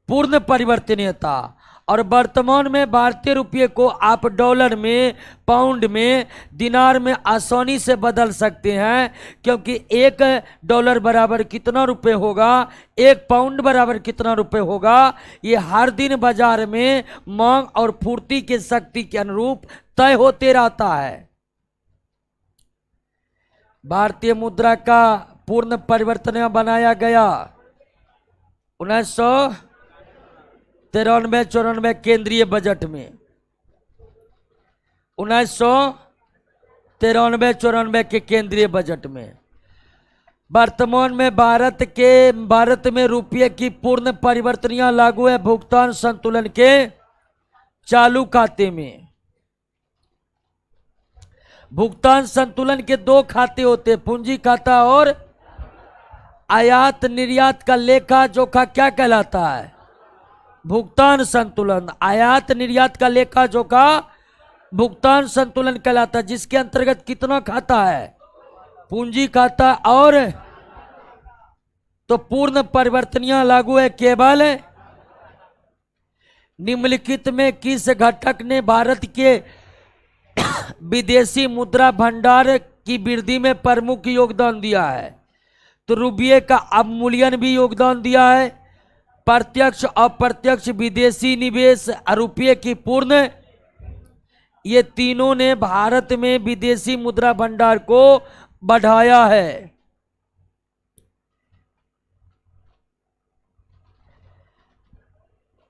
पूर्ण परिवर्तनीयता। और वर्तमान में भारतीय रुपये को आप डॉलर में, पाउंड में, दिनार में आसानी से बदल सकते हैं, क्योंकि $1 बराबर कितना रुपए होगा, 1 पाउंड बराबर कितना रुपए होगा, ये हर दिन बाजार में मांग और पूर्ति की शक्ति के अनुरूप तय होते रहता है। भारतीय मुद्रा का पूर्ण परिवर्तन बनाया गया 1993-94 केंद्रीय बजट में। 1993-94 के केंद्रीय बजट में। वर्तमान में भारत में रुपये की पूर्ण परिवर्तनियां लागू है भुगतान संतुलन के चालू खाते में। भुगतान संतुलन के 2 खाते होते हैं, पूंजी खाता और आयात निर्यात का लेखा जोखा क्या कहलाता है? भुगतान संतुलन। आयात निर्यात का लेखा जोखा भुगतान संतुलन कहलाता है, जिसके अंतर्गत कितना खाता है? पूंजी खाता और तो पूर्ण परिवर्तनियां लागू है केवल निम्नलिखित में किस घटक ने भारत के विदेशी मुद्रा भंडार की वृद्धि में प्रमुख योगदान दिया है? तो रुपये का अवमूल्यन भी योगदान दिया है, प्रत्यक्ष अप्रत्यक्ष विदेशी निवेश, रुपये की पूर्ण, ये तीनों ने भारत में विदेशी मुद्रा भंडार को बढ़ाया है।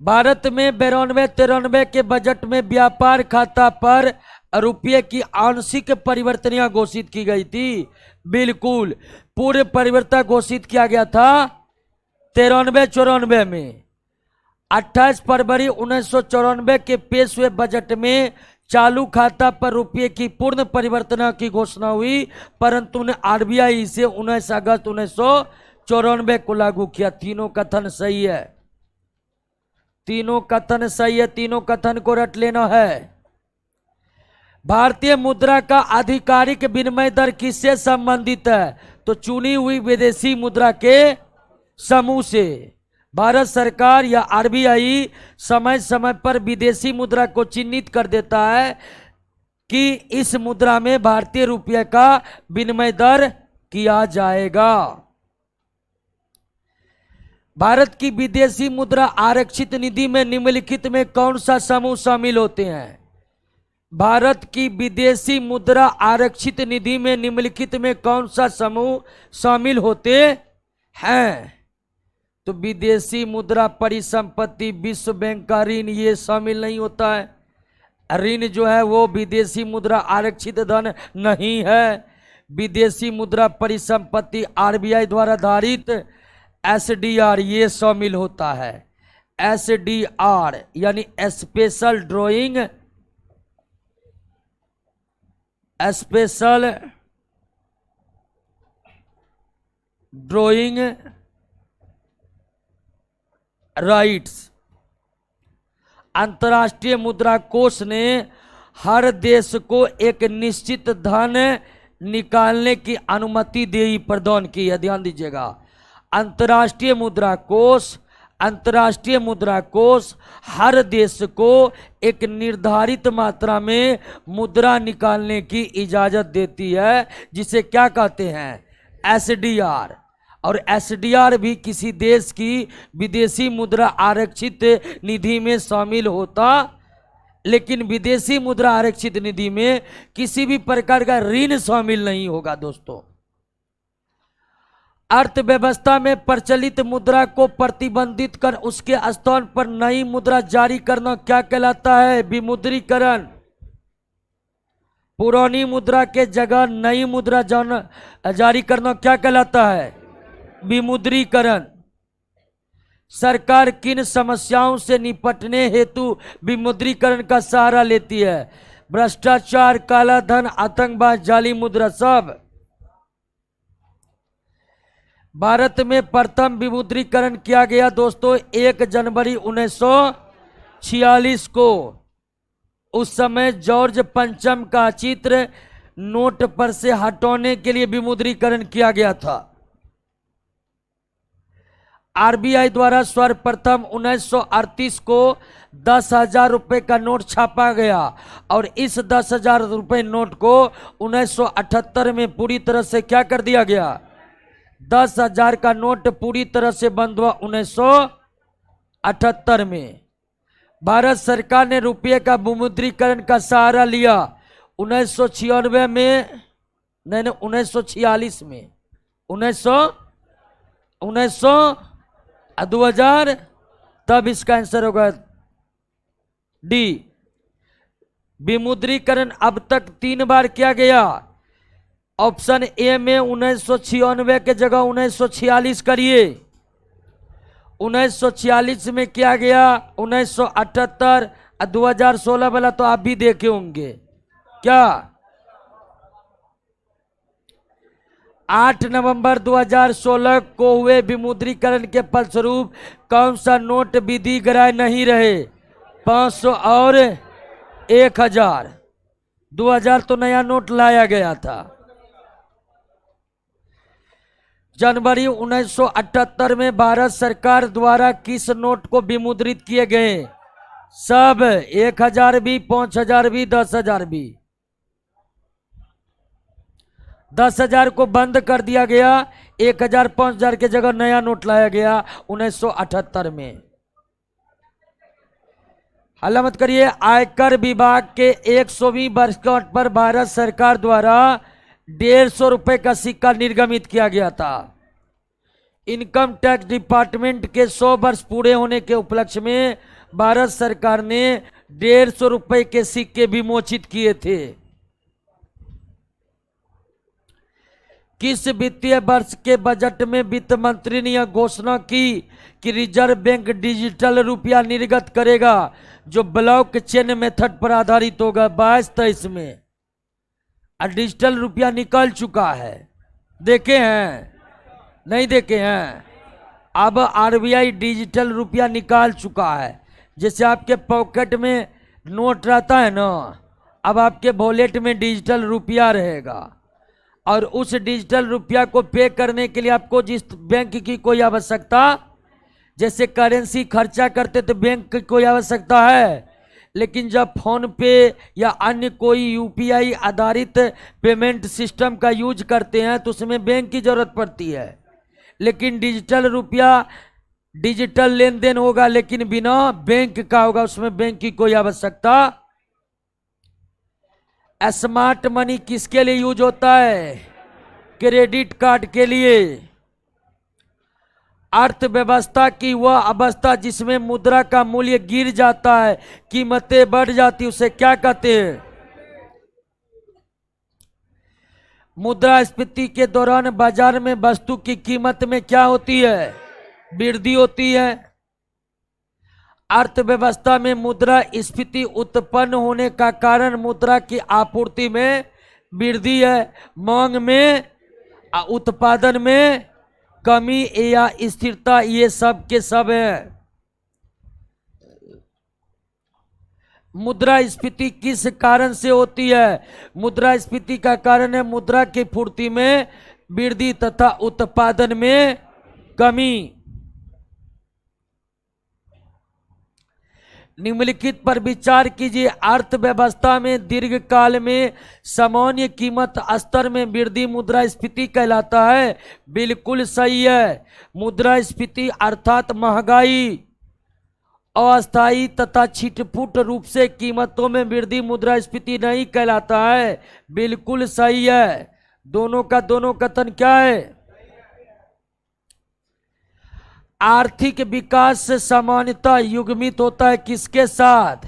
भारत में 92-93 के बजट में व्यापार खाता पर रुपये की आंशिक परिवर्तनियां घोषित की गई थी। बिल्कुल पूर्ण परिवर्तन घोषित किया गया था 93-94 में। 28 फरवरी 1994 के पेश हुए बजट में चालू खाता पर रुपये की पूर्ण परिवर्तन की घोषणा हुई, परंतु आरबीआई इसे 19 अगस्त 1994 को लागू किया। तीनों कथन सही है, तीनों कथन सही है, तीनों कथन को रट लेना है। भारतीय मुद्रा का आधिकारिक विनिमय दर किससे संबंधित है? तो चुनी हुई विदेशी मुद्रा के समूह से। भारत सरकार या आरबीआई समय समय पर विदेशी मुद्रा को चिन्हित कर देता है कि इस मुद्रा में भारतीय रुपये का विनिमय दर किया जाएगा। भारत की विदेशी मुद्रा आरक्षित निधि में निम्नलिखित में कौन सा समूह शामिल होते हैं? भारत की विदेशी मुद्रा आरक्षित निधि में निम्नलिखित में कौन सा समूह शामिल होते हैं? तो विदेशी मुद्रा परिसंपत्ति, विश्व बैंक का ऋण, ये शामिल नहीं होता है। ऋण जो है वो विदेशी मुद्रा आरक्षित धन नहीं है। विदेशी मुद्रा परिसंपत्ति आरबीआई द्वारा धारित एसडीआर ये शामिल होता है। एसडीआर यानी special drawing, special drawing rights. अंतर्राष्ट्रीय मुद्रा कोष ने हर देश को एक निश्चित धन निकालने की अनुमति प्रदान की है। ध्यान दीजिएगा, अंतर्राष्ट्रीय मुद्रा कोष हर देश को एक निर्धारित मात्रा में मुद्रा निकालने की इजाजत देती है, जिसे क्या कहते हैं? एसडीआर। और एसडीआर भी किसी देश की विदेशी मुद्रा आरक्षित निधि में शामिल होता, लेकिन विदेशी मुद्रा आरक्षित निधि में किसी भी प्रकार का ऋण शामिल नहीं होगा। दोस्तों, अर्थव्यवस्था में प्रचलित मुद्रा को प्रतिबंधित कर उसके स्थान पर नई मुद्रा जारी करना क्या कहलाता है? विमुद्रीकरण। पुरानी मुद्रा के जगह नई मुद्रा जारी करना क्या कहलाता है? विमुद्रीकरण। सरकार किन समस्याओं से निपटने हेतु विमुद्रीकरण का सहारा लेती है? भ्रष्टाचार, काला धन, आतंकवाद, जाली मुद्रा सब। भारत में प्रथम विमुद्रीकरण किया गया दोस्तों 1 जनवरी 1946 को। उस समय जॉर्ज पंचम का चित्र नोट पर से हटाने के लिए विमुद्रीकरण किया गया था। आरबीआई द्वारा सर्वप्रथम 1938 को 10,000 रुपये का नोट छापा गया और इस 10,000 रुपये नोट को 1978 में पूरी तरह से क्या कर दिया गया। 10,000 का नोट पूरी तरह से बंद हुआ 1978 में। भारत सरकार ने रुपये का विमुद्रीकरण का सहारा लिया 1996 में, नहीं 1946 में, 2000, तब इसका आंसर होगा डी। विमुद्रीकरण अब तक 3 बार किया गया। ऑप्शन ए में 1996 के जगह 1946 करिए। 1946 में किया गया, 1978 और 2016 वाला तो आप भी देखे होंगे। क्या 8 नवंबर 2016 को हुए विमुद्रीकरण के फलस्वरूप कौन सा नोट विधिग्राह्य नहीं रहे। 500 और 1000। 2000 तो नया नोट लाया गया था। जनवरी 1978 में भारत सरकार द्वारा किस नोट को विमुद्रित किए गए। सब 1000 भी, 5000 भी, 10,000 भी। 10,000 को बंद कर दिया गया, 1000 5000 के जगह नया नोट लाया गया 1978 में। हल्ला मत करिए। आयकर विभाग के 100वीं वर्षगांठ पर भारत सरकार द्वारा 150 रुपए का सिक्का निर्गमित किया गया था। इनकम टैक्स डिपार्टमेंट के 100 वर्ष पूरे होने के उपलक्ष्य में भारत सरकार ने 150 रुपए के सिक्के विमोचित किए थे। किस वित्तीय वर्ष के बजट में वित्त मंत्री ने यह घोषणा की कि रिजर्व बैंक डिजिटल रुपया निर्गत करेगा जो ब्लॉक चेन मेथड पर आधारित होगा। 22-23 में डिजिटल रुपया निकल चुका है। देखे हैं? नहीं देखे हैं? अब आरबीआई डिजिटल रुपया निकाल चुका है। जैसे आपके पॉकेट में नोट रहता है ना, अब आपके वॉलेट में डिजिटल रुपया रहेगा और उस डिजिटल रुपया को पे करने के लिए आपको जिस बैंक की कोई आवश्यकता, जैसे करेंसी खर्चा करते तो बैंक की कोई आवश्यकता है, लेकिन जब फोन पे या अन्य कोई यूपीआई आधारित पेमेंट सिस्टम का यूज करते हैं तो उसमें बैंक की जरूरत पड़ती है। लेकिन डिजिटल रुपया डिजिटल लेन देन होगा लेकिन बिना बैंक का होगा, उसमें बैंक की कोई आवश्यकता। स्मार्ट मनी किसके लिए यूज होता है? क्रेडिट कार्ड के लिए। अर्थव्यवस्था की वह अवस्था जिसमें मुद्रा का मूल्य गिर जाता है, कीमतें बढ़ जाती, उसे क्या कहते हैं? मुद्रास्फीति के दौरान बाजार में वस्तु की कीमत में क्या होती है? वृद्धि होती है। अर्थव्यवस्था में मुद्रास्फीति उत्पन्न होने का कारण मुद्रा की आपूर्ति में वृद्धि है, मांग में, उत्पादन में कमी या स्थिरता, ये सब के सब है। मुद्रास्फीति किस कारण से होती है? मुद्रास्फीति का कारण है मुद्रा की पूर्ति में वृद्धि तथा उत्पादन में कमी। निम्नलिखित पर विचार कीजिए। अर्थव्यवस्था में दीर्घकाल में सामान्य कीमत स्तर में वृद्धि मुद्रास्फीति कहलाता है। बिल्कुल सही है। मुद्रास्फीति अर्थात महंगाई, अस्थायी तथा छिटपुट रूप से कीमतों में वृद्धि मुद्रास्फीति नहीं कहलाता है। बिल्कुल सही है। दोनों का दोनों कथन क्या है? आर्थिक विकास सामान्यतः युग्मित होता है किसके साथ?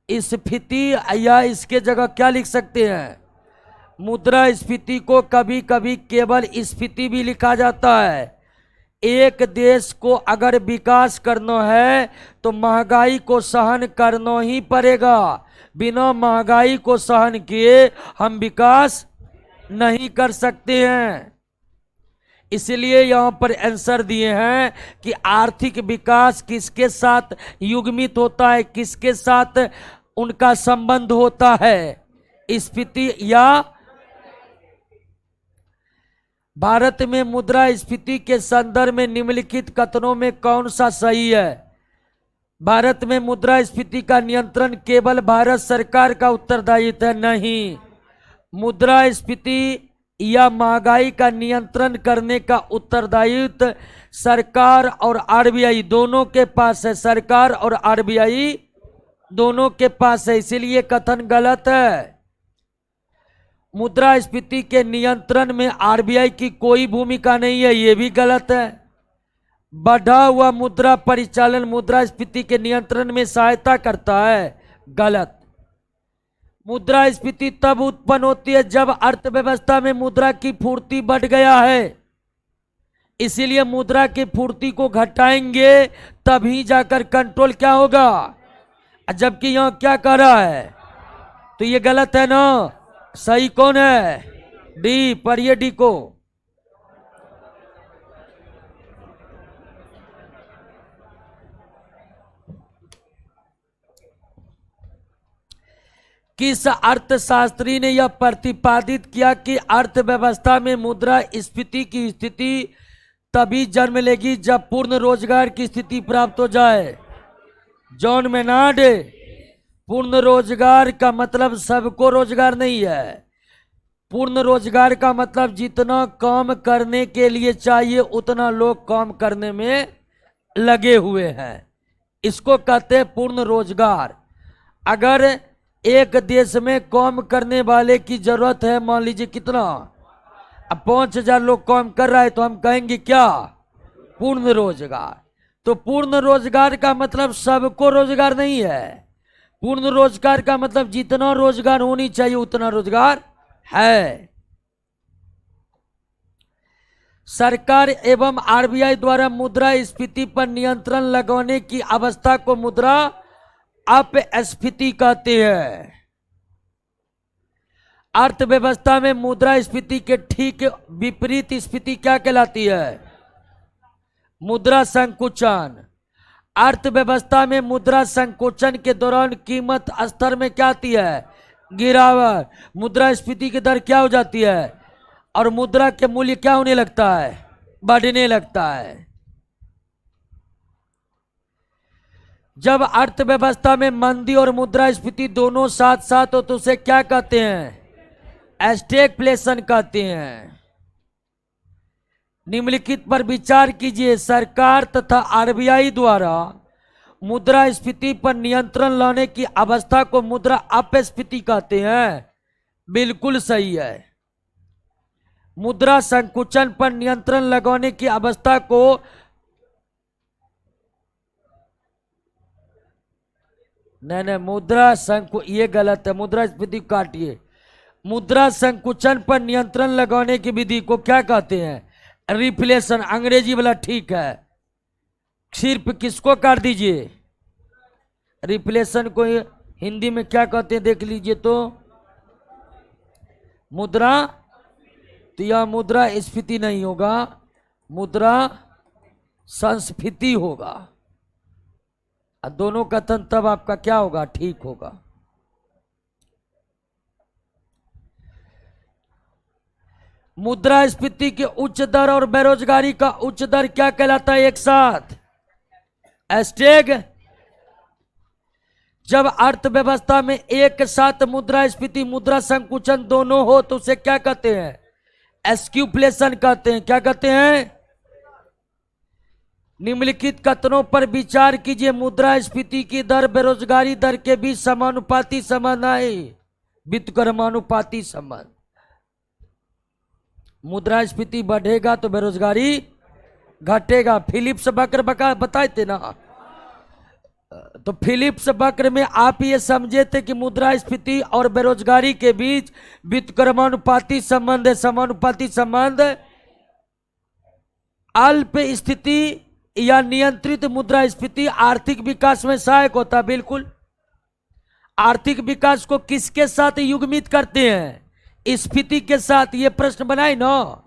स्फीति, या इसके जगह क्या लिख सकते हैं? मुद्रास्फीति को कभी कभी केवल स्फीति भी लिखा जाता है। एक देश को अगर विकास करना है तो महंगाई को सहन करना ही पड़ेगा। बिना महंगाई को सहन किए हम विकास नहीं कर सकते हैं। इसलिए यहाँ पर आंसर दिए हैं कि आर्थिक विकास किसके साथ युग्मित होता है, किसके साथ उनका संबंध होता है? स्फीति या भारत में मुद्रास्फीति के संदर्भ में निम्नलिखित कथनों में कौन सा सही है? भारत में मुद्रास्फीति का नियंत्रण केवल भारत सरकार का उत्तरदायित्व है। नहीं, मुद्रास्फीति या महंगाई का नियंत्रण करने का उत्तरदायित्व सरकार और आरबीआई दोनों के पास है। सरकार और आरबीआई दोनों के पास है, इसीलिए कथन गलत है। मुद्रास्फीति के नियंत्रण में आरबीआई की कोई भूमिका नहीं है, ये भी गलत है। बढ़ा हुआ मुद्रा परिचालन मुद्रास्फीति के नियंत्रण में सहायता करता है, गलत। मुद्रास्फीति तब उत्पन्न होती है जब अर्थव्यवस्था में मुद्रा की पूर्ति बढ़ गया है, इसीलिए मुद्रा की पूर्ति को घटाएंगे तभी जाकर कंट्रोल क्या होगा, जबकि यहां क्या कर रहा है, तो ये गलत है ना। सही कौन है? डी, पढ़िए डी को। किस अर्थशास्त्री ने यह प्रतिपादित किया कि अर्थव्यवस्था में मुद्रास्फीति की स्थिति तभी जन्म लेगी जब पूर्ण रोजगार की स्थिति प्राप्त हो जाए? John Maynard. पूर्ण रोजगार का मतलब सबको रोजगार नहीं है। पूर्ण रोजगार का मतलब जितना काम करने के लिए चाहिए उतना लोग काम करने में लगे हुए हैं, इसको कहते हैं पूर्ण रोजगार। अगर एक देश में काम करने वाले की जरूरत है, मान लीजिए कितना, अब 5,000 लोग काम कर रहा है, तो हम कहेंगे क्या? पूर्ण रोजगार। तो पूर्ण रोजगार का मतलब सबको रोजगार नहीं है। पूर्ण रोजगार का मतलब जितना रोजगार होनी चाहिए उतना रोजगार है। सरकार एवं आरबीआई द्वारा मुद्रास्फीति पर नियंत्रण लगाने की अवस्था को मुद्रा अपस्फीति कहते हैं। अर्थव्यवस्था में मुद्रास्फीति के ठीक विपरीत स्थिति क्या कहलाती है? मुद्रा संकुचन। अर्थव्यवस्था में मुद्रा संकोचन के दौरान कीमत स्तर में क्या आती है? गिरावट। मुद्रास्फीति की दर क्या हो जाती है? और मुद्रा के मूल्य क्या होने लगता है? बढ़ने लगता है। जब अर्थव्यवस्था में मंदी और मुद्रास्फीति दोनों साथ साथ हो तो उसे क्या कहते हैं? स्टैगफ्लेशन कहते हैं। निम्नलिखित पर विचार कीजिए। सरकार तथा आरबीआई द्वारा मुद्रास्फीति पर नियंत्रण लाने की अवस्था को मुद्रा अपस्फीति कहते हैं। बिल्कुल सही है। मुद्रा संकुचन पर नियंत्रण लगाने की अवस्था को नहीं, मुद्रा संकु ये गलत है, मुद्रास्फीति काटिए। मुद्रा संकुचन पर नियंत्रण लगाने की विधि को क्या कहते हैं? रिफ्लेशन। अंग्रेजी वाला ठीक है, सिर्फ किसको काट दीजिए? रिफ्लेशन को हिंदी में क्या कहते हैं देख लीजिए तो। मुद्रा, तो यह मुद्रा स्फीति नहीं होगा, मुद्रा संस्फीति होगा। दोनों कथन तब आपका क्या होगा? ठीक होगा। मुद्रास्फीति के उच्च दर और बेरोजगारी का उच्च दर क्या कहलाता है एक साथ? स्टैग। जब अर्थव्यवस्था में एक साथ मुद्रास्फीति मुद्रा संकुचन दोनों हो तो उसे क्या कहते हैं? स्क्यूफ्लेशन कहते हैं। क्या कहते हैं? निम्नलिखित कथनों पर विचार कीजिए। मुद्रास्फीति की दर बेरोजगारी दर के बीच समानुपाती संबंध है, व्युत्क्रमानुपाती संबंध। मुद्रास्फीति बढ़ेगा तो बेरोजगारी घटेगा। फिलिप्स वक्र बताए थे ना, तो फिलिप्स वक्र में आप ये समझे थे कि मुद्रास्फीति और बेरोजगारी के बीच व्युत्क्रमानुपाती संबंध है। समानुपाती संबंध अल्प स्थिति या नियंत्रित मुद्रास्फीति आर्थिक विकास में सहायक होता है। बिल्कुल। आर्थिक विकास को किसके साथ युग्मित करते हैं? स्फीति के साथ। ये प्रश्न बनाए ना,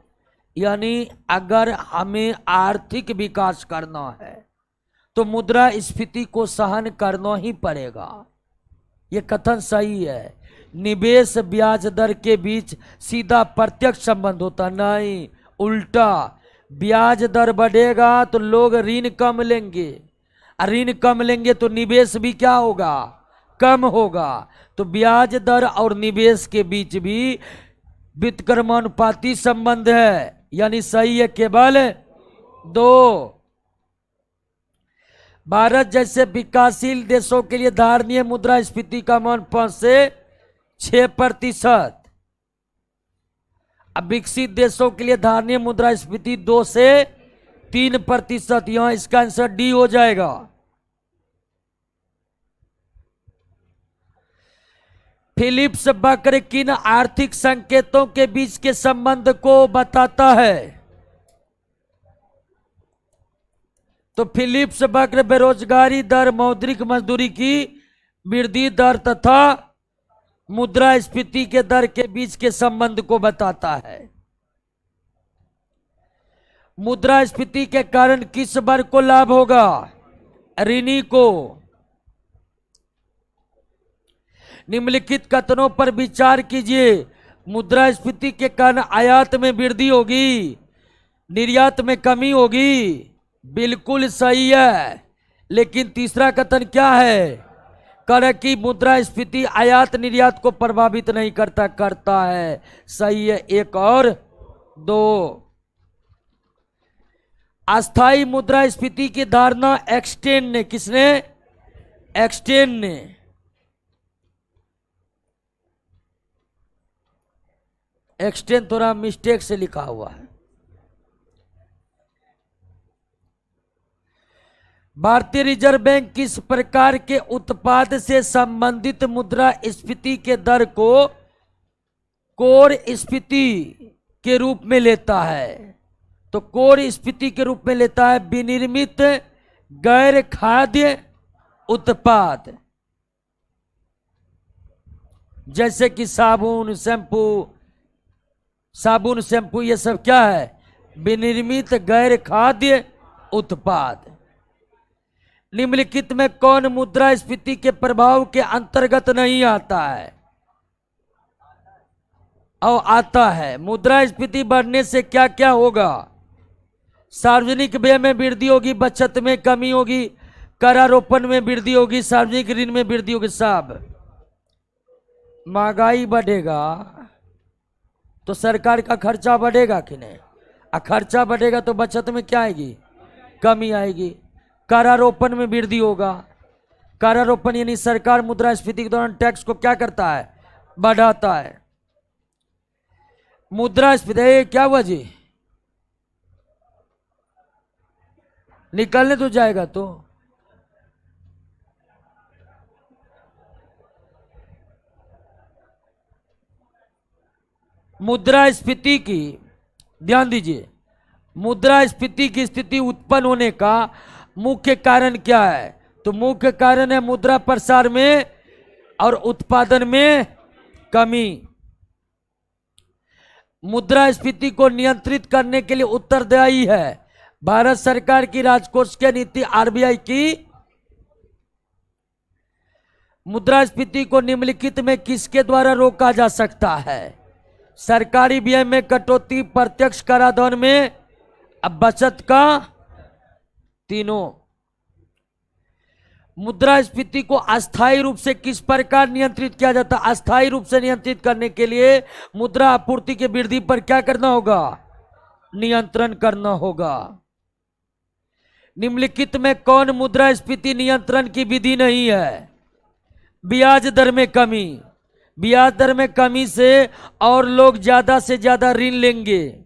यानी अगर हमें आर्थिक विकास करना है तो मुद्रा स्फीति को सहन करना ही पड़ेगा। ये कथन सही है। निवेश ब्याज दर के बीच सीधा प्रत्यक्ष संबंध होता नहीं, उल्टा ब्याज दर बढ़ेगा तो लोग ऋण कम लेंगे, और ऋण कम लेंगे तो निवेश भी क्या होगा, कम होगा। तो ब्याज दर और निवेश के बीच भी व्युत्क्रमानुपाती संबंध है, यानी सही है केवल दो। भारत जैसे विकासशील देशों के लिए धारणीय मुद्रास्फीति का मान 5 से 6%। अब विकसित देशों के लिए धारणीय मुद्रास्फीति 2 से 3%। यहां इसका आंसर डी हो जाएगा। फिलिप्स वक्र किन आर्थिक संकेतों के बीच के संबंध को बताता है? तो फिलिप्स वक्र बेरोजगारी दर, मौद्रिक मजदूरी की वृद्धि दर तथा मुद्रास्फीति के दर के बीच के संबंध को बताता है। मुद्रास्फीति के कारण किस वर्ग को लाभ होगा? ऋणी को। निम्नलिखित कथनों पर विचार कीजिए। मुद्रास्फीति के कारण आयात में वृद्धि होगी, निर्यात में कमी होगी। बिल्कुल सही है, लेकिन तीसरा कथन क्या है? कर की मुद्रास्फीति आयात निर्यात को प्रभावित नहीं करता है। सही है 1 और 2। अस्थाई मुद्रास्फीति की धारणा एक्सटेन ने, किसने? एक्सटेन ने। एक्सटेन थोड़ा मिस्टेक से लिखा हुआ है। भारतीय रिजर्व बैंक किस प्रकार के उत्पाद से संबंधित मुद्रास्फीति के दर को कोर स्फीति के रूप में लेता है? तो कोर स्फीति के रूप में लेता है विनिर्मित गैर खाद्य उत्पाद, जैसे कि साबुन, शैम्पू, ये सब क्या है? विनिर्मित गैर खाद्य उत्पाद। निम्नलिखित में कौन मुद्रास्फीति के प्रभाव के अंतर्गत नहीं आता है? और आता है। मुद्रास्फीति बढ़ने से क्या क्या होगा? सार्वजनिक व्यय में वृद्धि होगी, बचत में कमी होगी, करारोपण में वृद्धि होगी, सार्वजनिक ऋण में वृद्धि होगी। साहब, महंगाई बढ़ेगा तो सरकार का खर्चा बढ़ेगा कि नहीं? खर्चा बढ़ेगा तो बचत में क्या आएगी? कमी आएगी। करारोपण में वृद्धि होगा। करारोपण यानी सरकार मुद्रास्फीति के दौरान टैक्स को क्या करता है? बढ़ाता है। मुद्रास्फीति क्या हुआ जी? निकलने तो जाएगा तो। मुद्रास्फीति की, ध्यान दीजिए, मुद्रास्फीति की स्थिति उत्पन्न होने का मुख्य कारण क्या है? तो मुख्य कारण है मुद्रा प्रसार में और उत्पादन में कमी। मुद्रास्फीति को नियंत्रित करने के लिए उत्तरदायी है भारत सरकार की राजकोषीय नीति, आरबीआई की। मुद्रास्फीति को निम्नलिखित में किसके द्वारा रोका जा सकता है? सरकारी व्यय में कटौती, प्रत्यक्ष कराधान में, अब बचत का, तीनों। मुद्रास्फीति को अस्थायी रूप से किस प्रकार नियंत्रित किया जाता है? अस्थायी रूप से नियंत्रित करने के लिए मुद्रा आपूर्ति की वृद्धि पर क्या करना होगा? नियंत्रण करना होगा। निम्नलिखित में कौन मुद्रास्फीति नियंत्रण की विधि नहीं है? ब्याज दर में कमी। ब्याज दर में कमी से और लोग ज्यादा से ज्यादा ऋण लेंगे।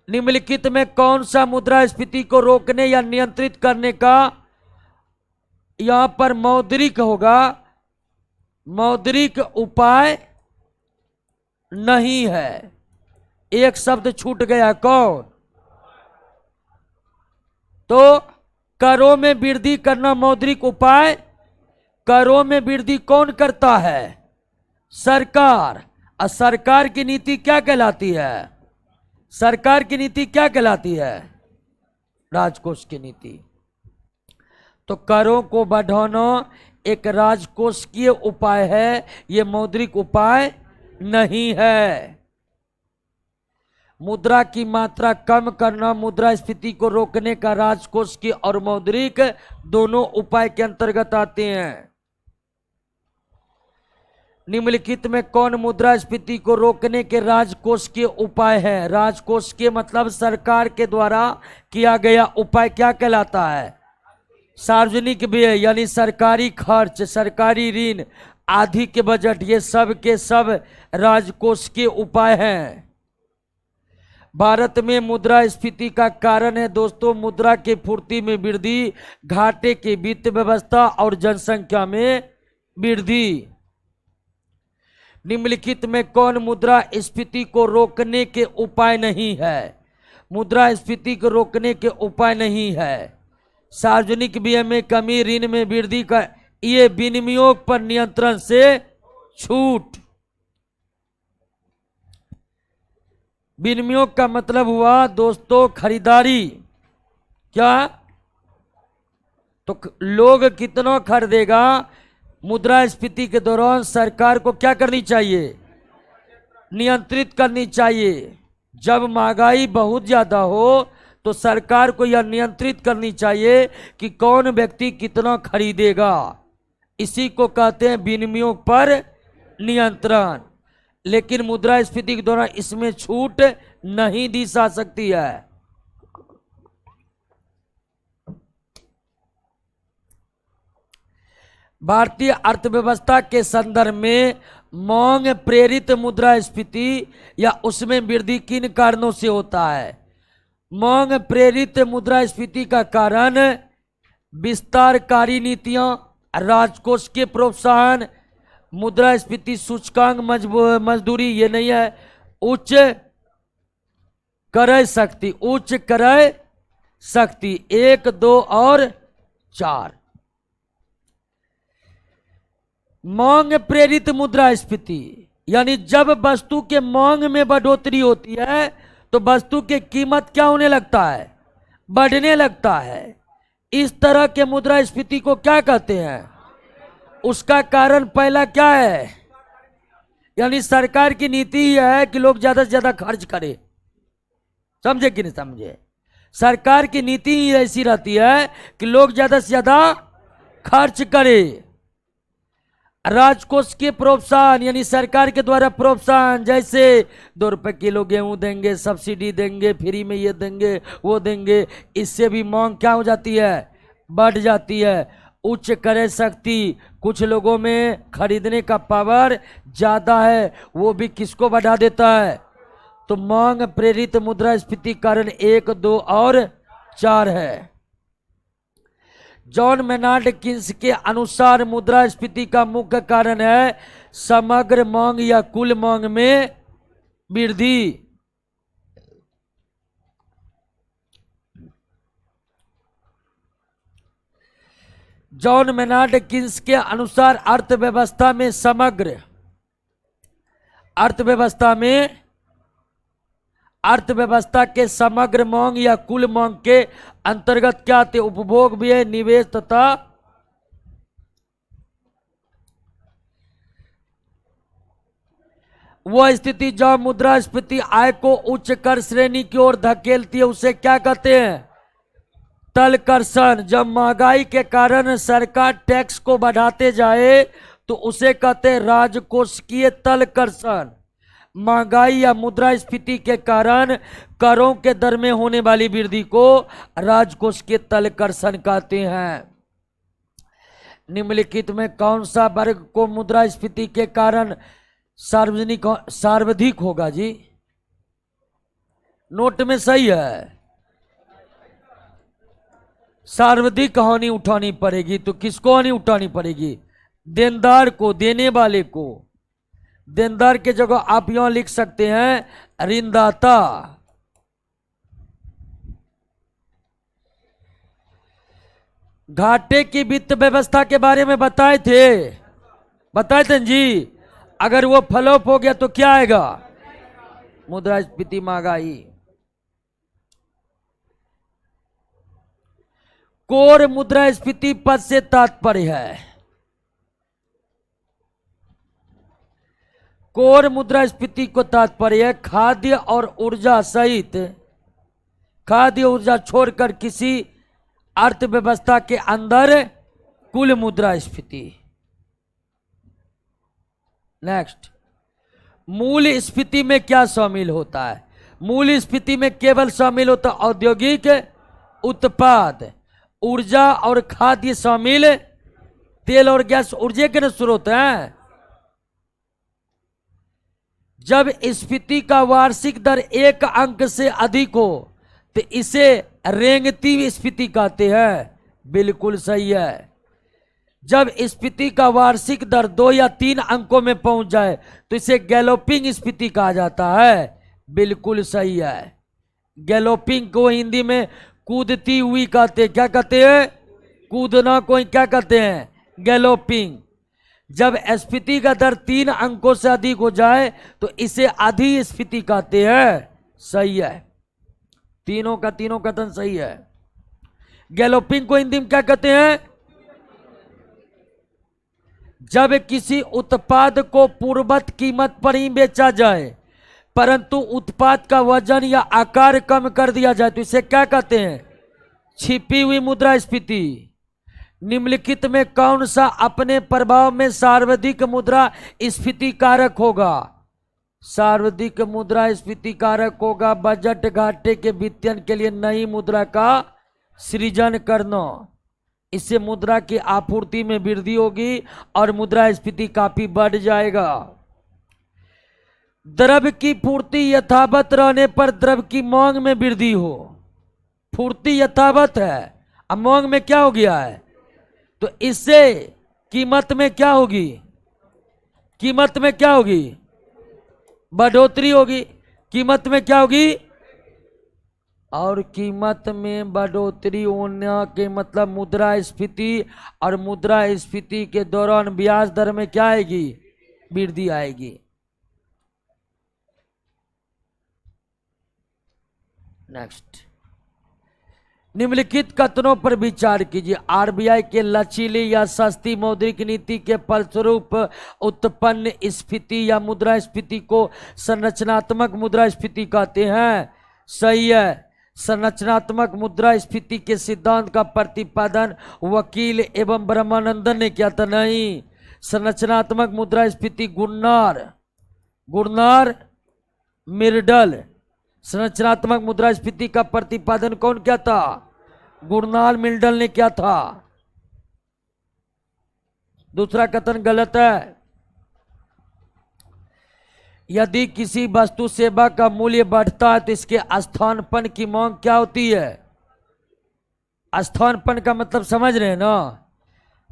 निम्नलिखित में कौन सा मुद्रास्फीति को रोकने या नियंत्रित करने का, यहां पर मौद्रिक होगा, मौद्रिक उपाय नहीं है? एक शब्द छूट गया, कौन? तो करों में वृद्धि करना मौद्रिक उपाय। करों में वृद्धि कौन करता है? सरकार। और सरकार की नीति क्या कहलाती है? सरकार की नीति क्या कहलाती है? राजकोष की नीति। तो करों को बढ़ाना एक राजकोषीय उपाय है, यह मौद्रिक उपाय नहीं है। मुद्रा की मात्रा कम करना मुद्रास्फीति को रोकने का राजकोष की और मौद्रिक दोनों उपाय के अंतर्गत आते हैं। निम्नलिखित में कौन मुद्रास्फीति को रोकने के राजकोष के उपाय है? राजकोष के मतलब सरकार के द्वारा किया गया उपाय क्या कहलाता है? सार्वजनिक व्यय यानी सरकारी खर्च, सरकारी ऋण आदि के बजट, ये सब के सब राजकोष के उपाय हैं। भारत में मुद्रास्फीति का कारण है दोस्तों मुद्रा की पूर्ति में वृद्धि, घाटे की वित्त व्यवस्था और जनसंख्या में वृद्धि। निम्नलिखित में कौन मुद्रास्फीति को रोकने के उपाय नहीं है? मुद्रास्फीति को रोकने के उपाय नहीं है। सार्वजनिक व्यय में कमी, ऋण में वृद्धि का ये विनियोग पर नियंत्रण से छूट। विनियोग का मतलब हुआ दोस्तों खरीदारी। क्या? तो लोग कितना खरीदेगा? मुद्रास्फीति के दौरान सरकार को क्या करनी चाहिए? नियंत्रित करनी चाहिए। जब महंगाई बहुत ज्यादा हो तो सरकार को यह नियंत्रित करनी चाहिए कि कौन व्यक्ति कितना खरीदेगा। इसी को कहते हैं विनियोग पर नियंत्रण। लेकिन मुद्रास्फीति के दौरान इसमें छूट नहीं दी जा सकती है। भारतीय अर्थव्यवस्था के संदर्भ में मांग प्रेरित मुद्रास्फीति या उसमें वृद्धि किन कारणों से होता है? मांग प्रेरित मुद्रास्फीति का कारण विस्तारकारी नीतियां, राजकोष के प्रोत्साहन, मुद्रास्फीति सूचकांक मजदूरी, ये नहीं है, उच्च क्रय शक्ति, उच्च क्रय शक्ति 1, 2 और 4। मांग प्रेरित मुद्रास्फीति यानी जब वस्तु के मांग में बढ़ोतरी होती है तो वस्तु की कीमत क्या होने लगता है? बढ़ने लगता है। इस तरह के मुद्रास्फीति को क्या कहते हैं? उसका कारण पहला क्या है? यानी सरकार की नीति ही है कि लोग ज्यादा से ज्यादा खर्च करें। समझे कि नहीं समझे? सरकार की नीति ही ऐसी रहती है कि लोग ज्यादा से ज्यादा खर्च करें। राजकोष के प्रोत्साहन यानी सरकार के द्वारा प्रोत्साहन, जैसे 2 रुपए किलो गेहूं देंगे, सब्सिडी देंगे, फ्री में ये देंगे वो देंगे, इससे भी मांग क्या हो जाती है? बढ़ जाती है। उच्च क्रय शक्ति, कुछ लोगों में खरीदने का पावर ज्यादा है, वो भी किसको बढ़ा देता है? तो मांग प्रेरित मुद्रास्फीति कारण 1, 2 और 4 है। जॉन मेनार्ड किन्स के अनुसार मुद्रास्फीति का मुख्य कारण है समग्र मांग या कुल मांग में वृद्धि। जॉन मेनार्ड किन्स के अनुसार अर्थव्यवस्था के समग्र मांग या कुल मांग के अंतर्गत क्या थे? उपभोग, व्यय, निवेश तथा वह स्थिति जहां मुद्रास्फीति आय को उच्च कर श्रेणी की ओर धकेलती है उसे क्या कहते हैं? तलकर्षण। जब महंगाई के कारण सरकार टैक्स को बढ़ाते जाए तो उसे कहते हैं राजकोषीय तलकर्षण। महंगाई या मुद्रास्फीति के कारण करों के दर में होने वाली वृद्धि को राजकोष के तलकर्षण कहते हैं। निम्नलिखित में कौन सा वर्ग को मुद्रास्फीति के कारण सर्वाधिक होगा जी? नोट में सही है। सर्वाधिक हानि उठानी पड़ेगी। तो किसको हानि उठानी पड़ेगी? देनदार को, देने वाले को। देनदार के जगह आप यहां लिख सकते हैं ऋणदाता। घाटे की वित्त व्यवस्था के बारे में बताए थे जी। अगर वो फ्लॉप हो गया तो क्या आएगा? मुद्रास्फीति, महंगाई। कोर मुद्रास्फीति पद से तात्पर्य है कोर मुद्रास्फीति को तात्पर्य है खाद्य और ऊर्जा सहित, खाद्य ऊर्जा छोड़कर किसी अर्थव्यवस्था के अंदर कुल मुद्रास्फीति। नेक्स्ट, मूल स्फीति में क्या शामिल होता है? मूल स्फीति में केवल शामिल होता औद्योगिक उत्पाद, ऊर्जा और खाद्य शामिल, तेल और गैस ऊर्जा के न स्रोत हैं। जब स्फीति का वार्षिक दर 1 अंक से अधिक हो तो इसे रेंगती स्फीति कहते हैं। बिल्कुल सही है। जब स्फीति का वार्षिक दर 2 या 3 अंकों में पहुंच जाए तो इसे गैलोपिंग स्फीति कहा जाता है। बिल्कुल सही है। गैलोपिंग को हिंदी में कूदती हुई कहते हैं। क्या कहते हैं? कूदना को क्या कहते हैं? गैलोपिंग। जब स्फीति का दर 3 अंकों से अधिक हो जाए तो इसे आधी स्फीति कहते हैं। सही है, तीनों का कथन सही है। गैलोपिंग को हिंदी में क्या कहते हैं? जब किसी उत्पाद को पूर्ववत कीमत पर ही बेचा जाए परंतु उत्पाद का वजन या आकार कम कर दिया जाए तो इसे क्या कहते हैं? छिपी हुई मुद्रास्फीति। निम्नलिखित में कौन सा अपने प्रभाव में सर्वाधिक मुद्रा स्फीति कारक होगा? सर्वाधिक मुद्रा स्फीति कारक होगा बजट घाटे के वित्तयन के लिए नई मुद्रा का सृजन करना। इससे मुद्रा की आपूर्ति में वृद्धि होगी और मुद्रा स्फीति काफी बढ़ जाएगा। द्रव्य की पूर्ति यथावत रहने पर द्रव्य की मांग में वृद्धि हो। पूर्ति यथावत है, अब मांग में क्या हो गया है तो इससे कीमत में क्या होगी? कीमत में क्या होगी? बढ़ोतरी होगी। कीमत में क्या होगी? और कीमत में बढ़ोतरी होने के मतलब मुद्रास्फीति, और मुद्रास्फीति के दौरान ब्याज दर में क्या आएगी? वृद्धि आएगी। नेक्स्ट, निम्नलिखित कथनों पर विचार कीजिए। आरबीआई के लचीली या सस्ती मौद्रिक नीति के फलस्वरूप उत्पन्न स्फीति या मुद्रास्फीति को संरचनात्मक मुद्रास्फीति कहते हैं। सही है। संरचनात्मक मुद्रास्फीति के सिद्धांत का प्रतिपादन वकील एवं ब्रह्मानंदन ने किया था। नहीं, संरचनात्मक मुद्रास्फीति गुरनार मिर्डल। संरचनात्मक मुद्रास्फीति का प्रतिपादन कौन किया था? गुरनार मिर्डल ने किया था। दूसरा कथन गलत है। यदि किसी वस्तु सेवा का मूल्य बढ़ता है तो इसके स्थानापन्न की मांग क्या होती है? स्थानापन्न का मतलब समझ रहे हैं ना?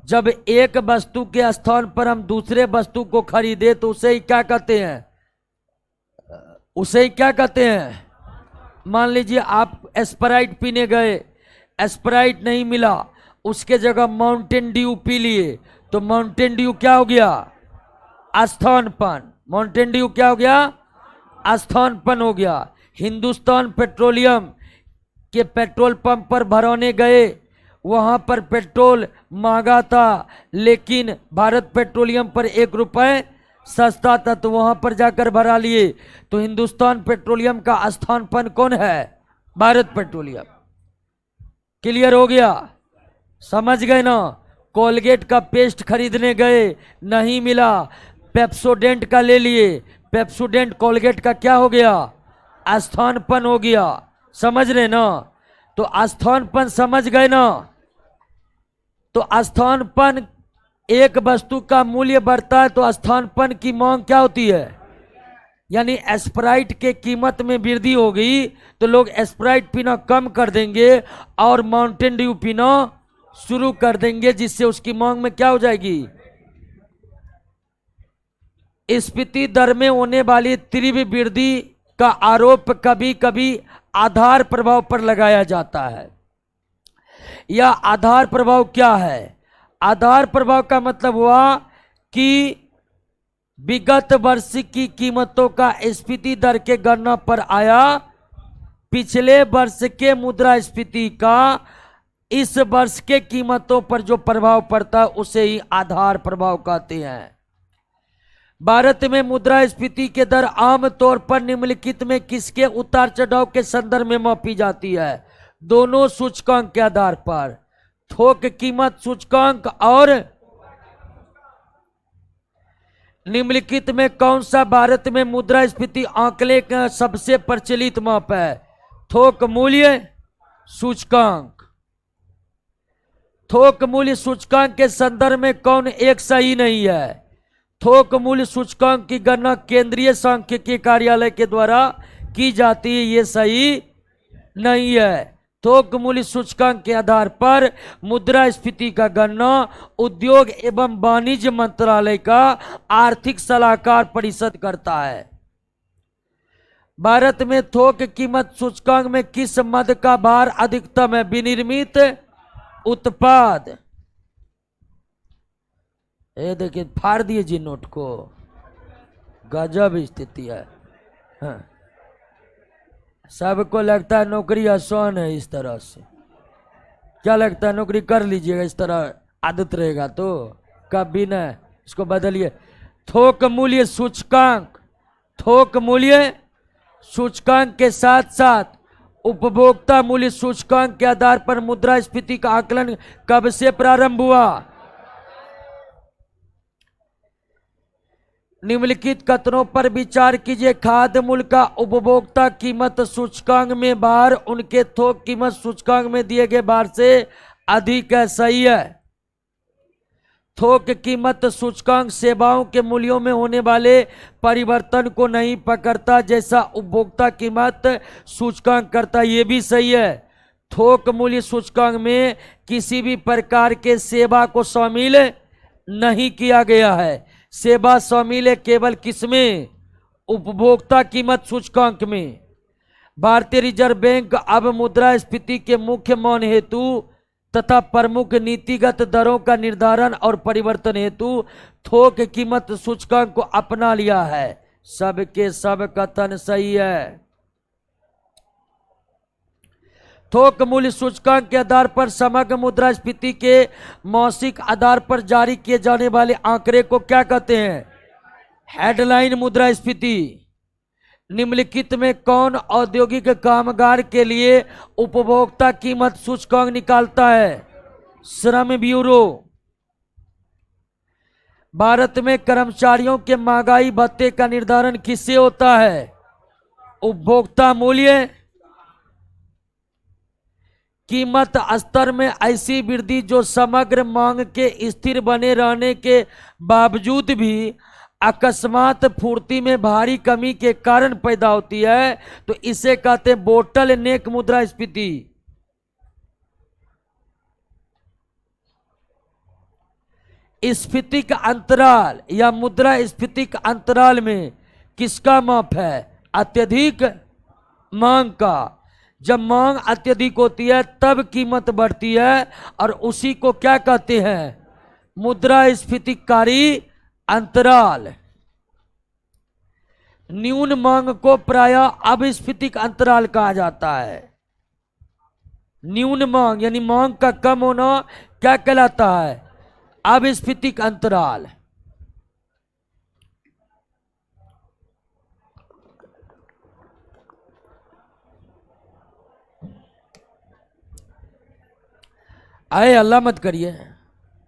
जब एक वस्तु के स्थान पर हम दूसरे वस्तु को खरीदे तो उसे ही क्या कहते हैं? उसे ही क्या कहते हैं? मान लीजिए आप स्प्राइट पीने गए, स्प्राइट नहीं मिला, उसके जगह माउंटेन ड्यू पी लिए तो माउंटेन ड्यू क्या हो गया? स्थानापन्न। माउंटेन ड्यू क्या हो गया? स्थानापन्न हो गया। हिंदुस्तान पेट्रोलियम के पेट्रोल पंप पर भराने गए, वहां पर पेट्रोल महंगा था लेकिन भारत पेट्रोलियम पर 1 रुपए सस्ता था तो वहां पर जाकर भरा लिए। तो हिंदुस्तान पेट्रोलियम का स्थानापन्न कौन है? भारत पेट्रोलियम। क्लियर हो गया? समझ गए ना? कोलगेट का पेस्ट खरीदने गए, नहीं मिला, पेप्सोडेंट का ले लिए, पेप्सोडेंट कोलगेट का क्या हो गया? स्थानापन्न हो गया। समझ रहे ना? तो स्थानापन्न समझ गए ना? तो स्थानापन्न, एक वस्तु का मूल्य बढ़ता है तो स्थानापन्न की मांग क्या होती है? यानी स्प्राइट के कीमत में वृद्धि होगी तो लोग स्प्राइट पीना कम कर देंगे और माउंटेन ड्यू पीना शुरू कर देंगे, जिससे उसकी मांग में क्या हो जाएगी? स्फीति दर में होने वाली तीव्र वृद्धि का आरोप कभी कभी आधार प्रभाव पर लगाया जाता है। यह आधार प्रभाव क्या है? आधार प्रभाव का मतलब हुआ कि विगत वर्ष की कीमतों का स्फीति दर के गणना पर आया पिछले वर्ष के मुद्रास्फीति का इस वर्ष के कीमतों पर जो प्रभाव पड़ता है उसे ही आधार प्रभाव कहते हैं। भारत में मुद्रास्फीति के दर आमतौर पर निम्नलिखित में किसके उतार चढ़ाव के संदर्भ में मापी जाती है? दोनों सूचकांक के आधार पर, थोक कीमत सूचकांक और निम्नलिखित में कौन सा भारत में मुद्रास्फीति आंकड़े का सबसे प्रचलित माप है? थोक मूल्य सूचकांक। थोक मूल्य सूचकांक के संदर्भ में कौन एक सही नहीं है? थोक मूल्य सूचकांक की गणना केंद्रीय सांख्यिकी कार्यालय के द्वारा की जाती है, ये सही नहीं है। थोक मूल्य सूचकांक के आधार पर मुद्रास्फीति का गणना उद्योग एवं वाणिज्य मंत्रालय का आर्थिक सलाहकार परिषद करता है। भारत में थोक कीमत सूचकांक में किस मद का भार अधिकतम है? विनिर्मित उत्पाद। ये देखिए, फाड़ दिए जी नोट को, गजब स्थिति है। हाँ। सबको लगता है नौकरी आसान है इस तरह से। क्या लगता है नौकरी कर लीजिएगा इस तरह आदत रहेगा तो? कभी न, इसको बदलिए। थोक मूल्य सूचकांक, थोक मूल्य सूचकांक के साथ साथ उपभोक्ता मूल्य सूचकांक के आधार पर मुद्रास्फीति का आकलन कब से प्रारंभ हुआ? निम्नलिखित कथनों पर विचार कीजिए। खाद्य मूल्य का उपभोक्ता कीमत सूचकांक में भार उनके थोक कीमत सूचकांक में दिए गए भार से अधिक है, सही है। थोक कीमत सूचकांक सेवाओं के मूल्यों में होने वाले परिवर्तन को नहीं पकड़ता जैसा उपभोक्ता कीमत सूचकांक करता, ये भी सही है। थोक मूल्य सूचकांक में किसी भी प्रकार के सेवा को शामिल नहीं किया गया है। सेवा शामिल है केवल किसमें? उपभोक्ता कीमत सूचकांक में। भारतीय रिजर्व बैंक अब मुद्रास्फीति के मुख्य मान हेतु तथा प्रमुख नीतिगत दरों का निर्धारण और परिवर्तन हेतु थोक कीमत सूचकांक को अपना लिया है। सबके सब कथन सही है। थोक मूल्य सूचकांक के आधार पर समग्र मुद्रास्फीति के मासिक आधार पर जारी किए जाने वाले आंकड़े को क्या कहते हैं? हेडलाइन मुद्रास्फीति। निम्नलिखित में कौन औद्योगिक कामगार के लिए उपभोक्ता कीमत सूचकांक निकालता है? श्रम ब्यूरो। भारत में कर्मचारियों के महंगाई भत्ते का निर्धारण किससे होता है? उपभोक्ता मूल्य कीमत स्तर में ऐसी वृद्धि जो समग्र मांग के स्थिर बने रहने के बावजूद भी अकस्मात पूर्ति में भारी कमी के कारण पैदा होती है, तो इसे कहते हैं बोटल नेक मुद्रास्फीति। स्फीतिक अंतराल या मुद्रास्फीतिक अंतराल में किसका माप है? अत्यधिक मांग का। जब मांग अत्यधिक होती है तब कीमत बढ़ती है और उसी को क्या कहते हैं? मुद्रास्फीतिकारी अंतराल। न्यून मांग को प्रायः अविस्फीतिक अंतराल कहा जाता है। न्यून मांग यानी मांग का कम होना क्या कहलाता है? अविस्फीतिक अंतराल। आए अल्लाह मत करिए,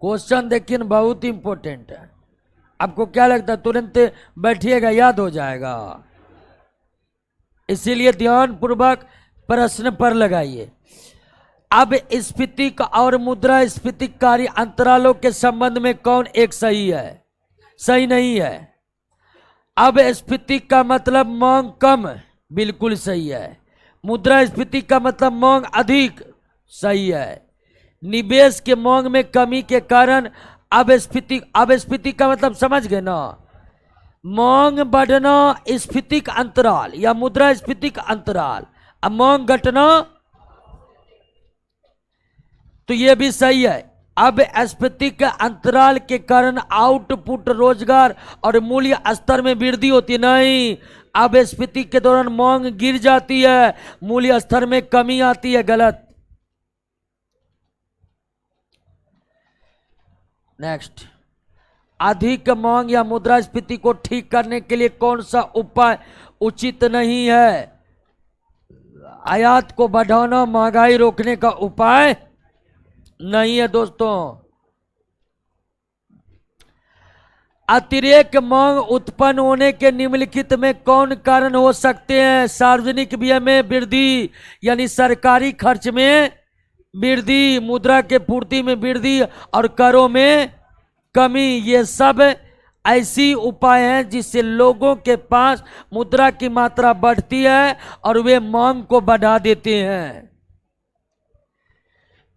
क्वेश्चन देखिए बहुत इंपॉर्टेंट है। आपको क्या लगता है तुरंत बैठिएगा याद हो जाएगा? इसीलिए ध्यान पूर्वक प्रश्न पर लगाइए। अब स्फीतिक और मुद्रास्फीतिकारी अंतरालों के संबंध में कौन एक सही है? सही नहीं है। अब स्फीतिक का मतलब मांग कम, बिल्कुल सही है। मुद्रास्फीति का मतलब मांग अधिक, सही है। निवेश के मांग में कमी के कारण अपस्फीति का मतलब समझ गए ना? मांग बढ़ना स्फीतिक अंतराल या मुद्रास्फीतिक अंतराल, अब मांग घटना तो ये भी सही है। अब स्फीतिक अंतराल के कारण आउटपुट रोजगार और मूल्य स्तर में वृद्धि होती नहीं। अब स्फीति के दौरान मांग गिर जाती है, मूल्य स्तर में कमी आती है, गलत। नेक्स्ट, अधिक मांग या मुद्रास्फीति को ठीक करने के लिए कौन सा उपाय उचित नहीं है? आयात को बढ़ाना महंगाई रोकने का उपाय नहीं है दोस्तों। अतिरिक्त मांग उत्पन्न होने के निम्नलिखित में कौन कारण हो सकते हैं? सार्वजनिक व्यय में वृद्धि यानी सरकारी खर्च में वृद्धि, मुद्रा के पूर्ति में वृद्धि और करों में कमी। ये सब ऐसी उपाय हैं जिससे लोगों के पास मुद्रा की मात्रा बढ़ती है और वे मांग को बढ़ा देते हैं।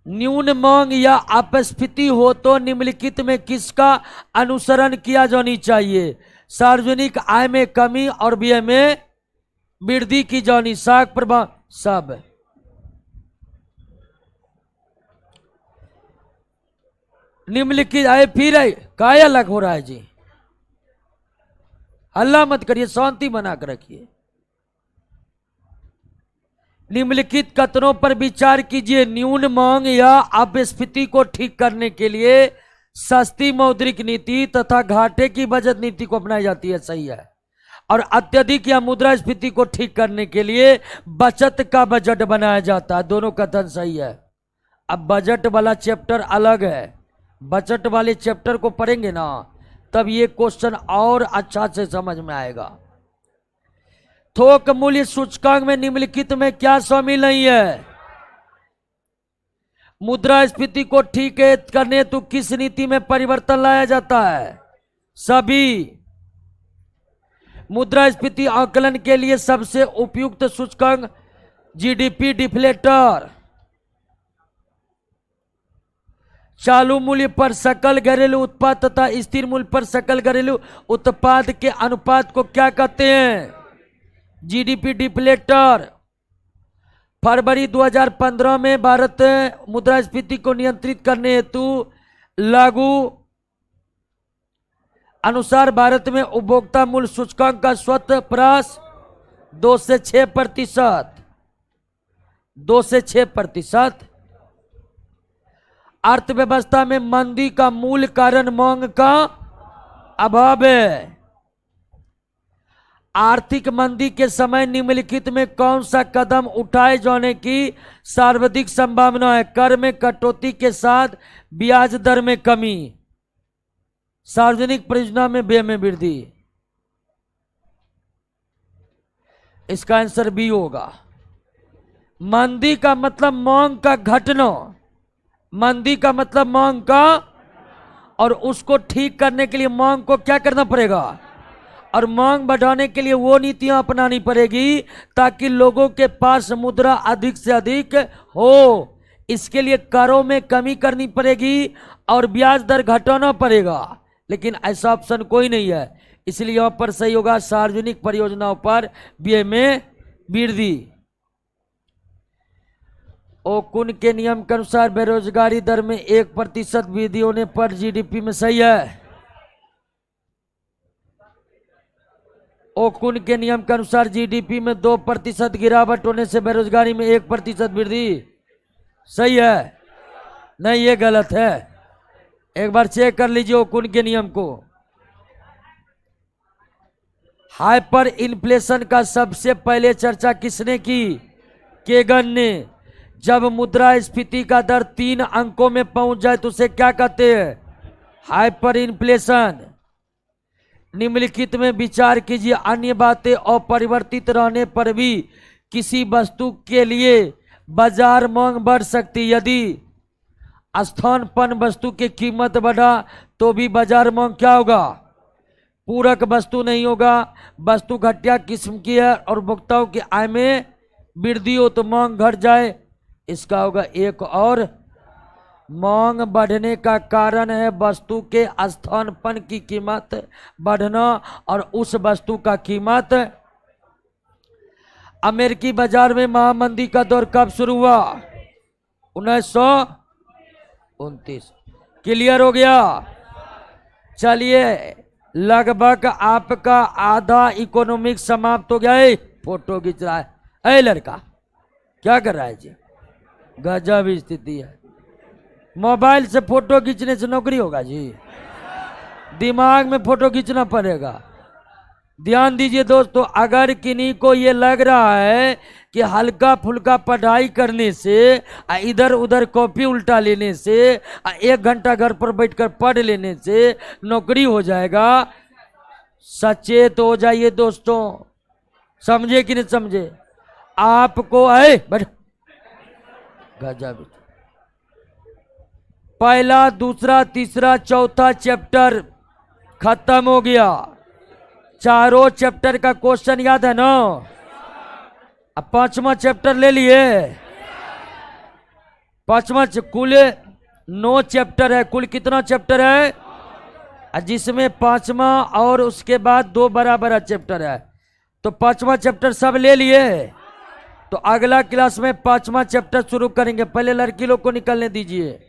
न्यून मांग या अपस्फीति हो तो निम्नलिखित में किसका अनुसरण किया जानी चाहिए? सार्वजनिक आय में कमी और व्यय में वृद्धि की जानी। साख प्रभाव सब। निम्नलिखित आए फिर आए काय अलग हो रहा है जी? हल्ला मत करिए, शांति बनाकर रखिए। निम्नलिखित कथनों पर विचार कीजिए। न्यून मांग या अपस्फीति को ठीक करने के लिए सस्ती मौद्रिक नीति तथा घाटे की बचत नीति को अपनाई जाती है, सही है। और अत्यधिक या मुद्रास्फीति को ठीक करने के लिए बचत का बजट बनाया जाता है। दोनों कथन सही है। अब बजट वाला चैप्टर अलग है, बजट वाले चैप्टर को पढ़ेंगे ना तब ये क्वेश्चन और अच्छा से समझ में आएगा। थोक मूल्य सूचकांक में निम्नलिखित में क्या शामिल नहीं है? मुद्रास्फीति को ठीक करने हेतु किस नीति में परिवर्तन लाया जाता है? सभी। मुद्रास्फीति आकलन के लिए सबसे उपयुक्त सूचकांक जीडीपी डिफ्लेटर। चालू मूल्य पर सकल घरेलू उत्पाद तथा स्थिर मूल्य पर सकल घरेलू उत्पाद के अनुपात को क्या कहते हैं? GDP deflator. फरवरी 2015 में भारत मुद्रास्फीति को नियंत्रित करने हेतु लागू अनुसार भारत में उपभोक्ता मूल्य सूचकांक का स्वतः प्रयास 2 से 6%। 2 से 6%। अर्थव्यवस्था में मंदी का मूल कारण मांग का अभाव है। आर्थिक मंदी के समय निम्नलिखित में कौन सा कदम उठाए जाने की सर्वाधिक संभावना है? कर में कटौती के साथ ब्याज दर में कमी, सार्वजनिक परियोजना में व्यय में वृद्धि। इसका आंसर बी होगा। मंदी का मतलब मांग का घटना, मंदी का मतलब मांग का, और उसको ठीक करने के लिए मांग को क्या करना पड़ेगा? और मांग बढ़ाने के लिए वो नीतियां अपनानी पड़ेगी ताकि लोगों के पास मुद्रा अधिक से अधिक हो। इसके लिए करों में कमी करनी पड़ेगी और ब्याज दर घटाना पड़ेगा, लेकिन ऐसा ऑप्शन कोई नहीं है। इसलिए यहां पर सही होगा सार्वजनिक परियोजनाओं पर व्यय में वृद्धि। ओकुन के नियम के अनुसार बेरोजगारी दर में 1% वृद्धि होने पर जीडीपी में, सही है। ओकुन के नियम के अनुसार जीडीपी में 2% गिरावट होने से बेरोजगारी में 1% वृद्धि, सही है। नहीं, ये गलत है। एक बार चेक कर लीजिए ओकुन के नियम को। हाइपर इन्फ्लेशन का सबसे पहले चर्चा किसने की? केगन ने। जब मुद्रास्फीति का दर 3 अंकों में पहुंच जाए तो उसे क्या कहते हैं? Hyper inflation. निम्नलिखित में विचार कीजिए। अन्य बातें अपरिवर्तित रहने पर भी किसी वस्तु के लिए बाजार मांग बढ़ सकती। यदि स्थानापन्न वस्तु की कीमत बढ़ा तो भी बाजार मांग क्या होगा? पूरक वस्तु नहीं होगा। वस्तु घटिया किस्म की है और उपभोक्ताओं की आय में वृद्धि हो तो मांग घट जाए, इसका होगा एक और। मांग बढ़ने का कारण है वस्तु के स्थानापन्न की कीमत बढ़ना और उस वस्तु का कीमत। अमेरिकी बाजार में महामंदी का दौर कब शुरू हुआ? 1929। क्लियर हो गया? चलिए, लगभग आपका आधा इकोनॉमिक्स समाप्त हो गया है। फोटो खींच रहा है, ऐ लड़का क्या कर रहा है जी? गजब स्थिति है। मोबाइल से फोटो खींचने से नौकरी होगा जी? दिमाग में फोटो खींचना पड़ेगा। ध्यान दीजिए दोस्तों, अगर किन्हीं को ये लग रहा है कि हल्का फुल्का पढ़ाई करने से, इधर उधर कॉपी उल्टा लेने से, 1 घंटा घर पर बैठकर पढ़ लेने से नौकरी हो जाएगा, सचेत हो जाइए दोस्तों। समझे कि नहीं समझे? आपको है गजब, पहला दूसरा तीसरा चौथा चैप्टर खत्म हो गया। चारों चैप्टर का क्वेश्चन याद है ना? अब 5वां चैप्टर ले लिए। 5वां कुल 9 चैप्टर है। कुल कितना चैप्टर है? जिसमें 5वां और उसके बाद 2 बड़ा बड़ा चैप्टर है। तो 5वां चैप्टर सब ले लिए। तो अगला क्लास में 5वां चैप्टर शुरू करेंगे। पहले लड़की लोग को निकलने दीजिए।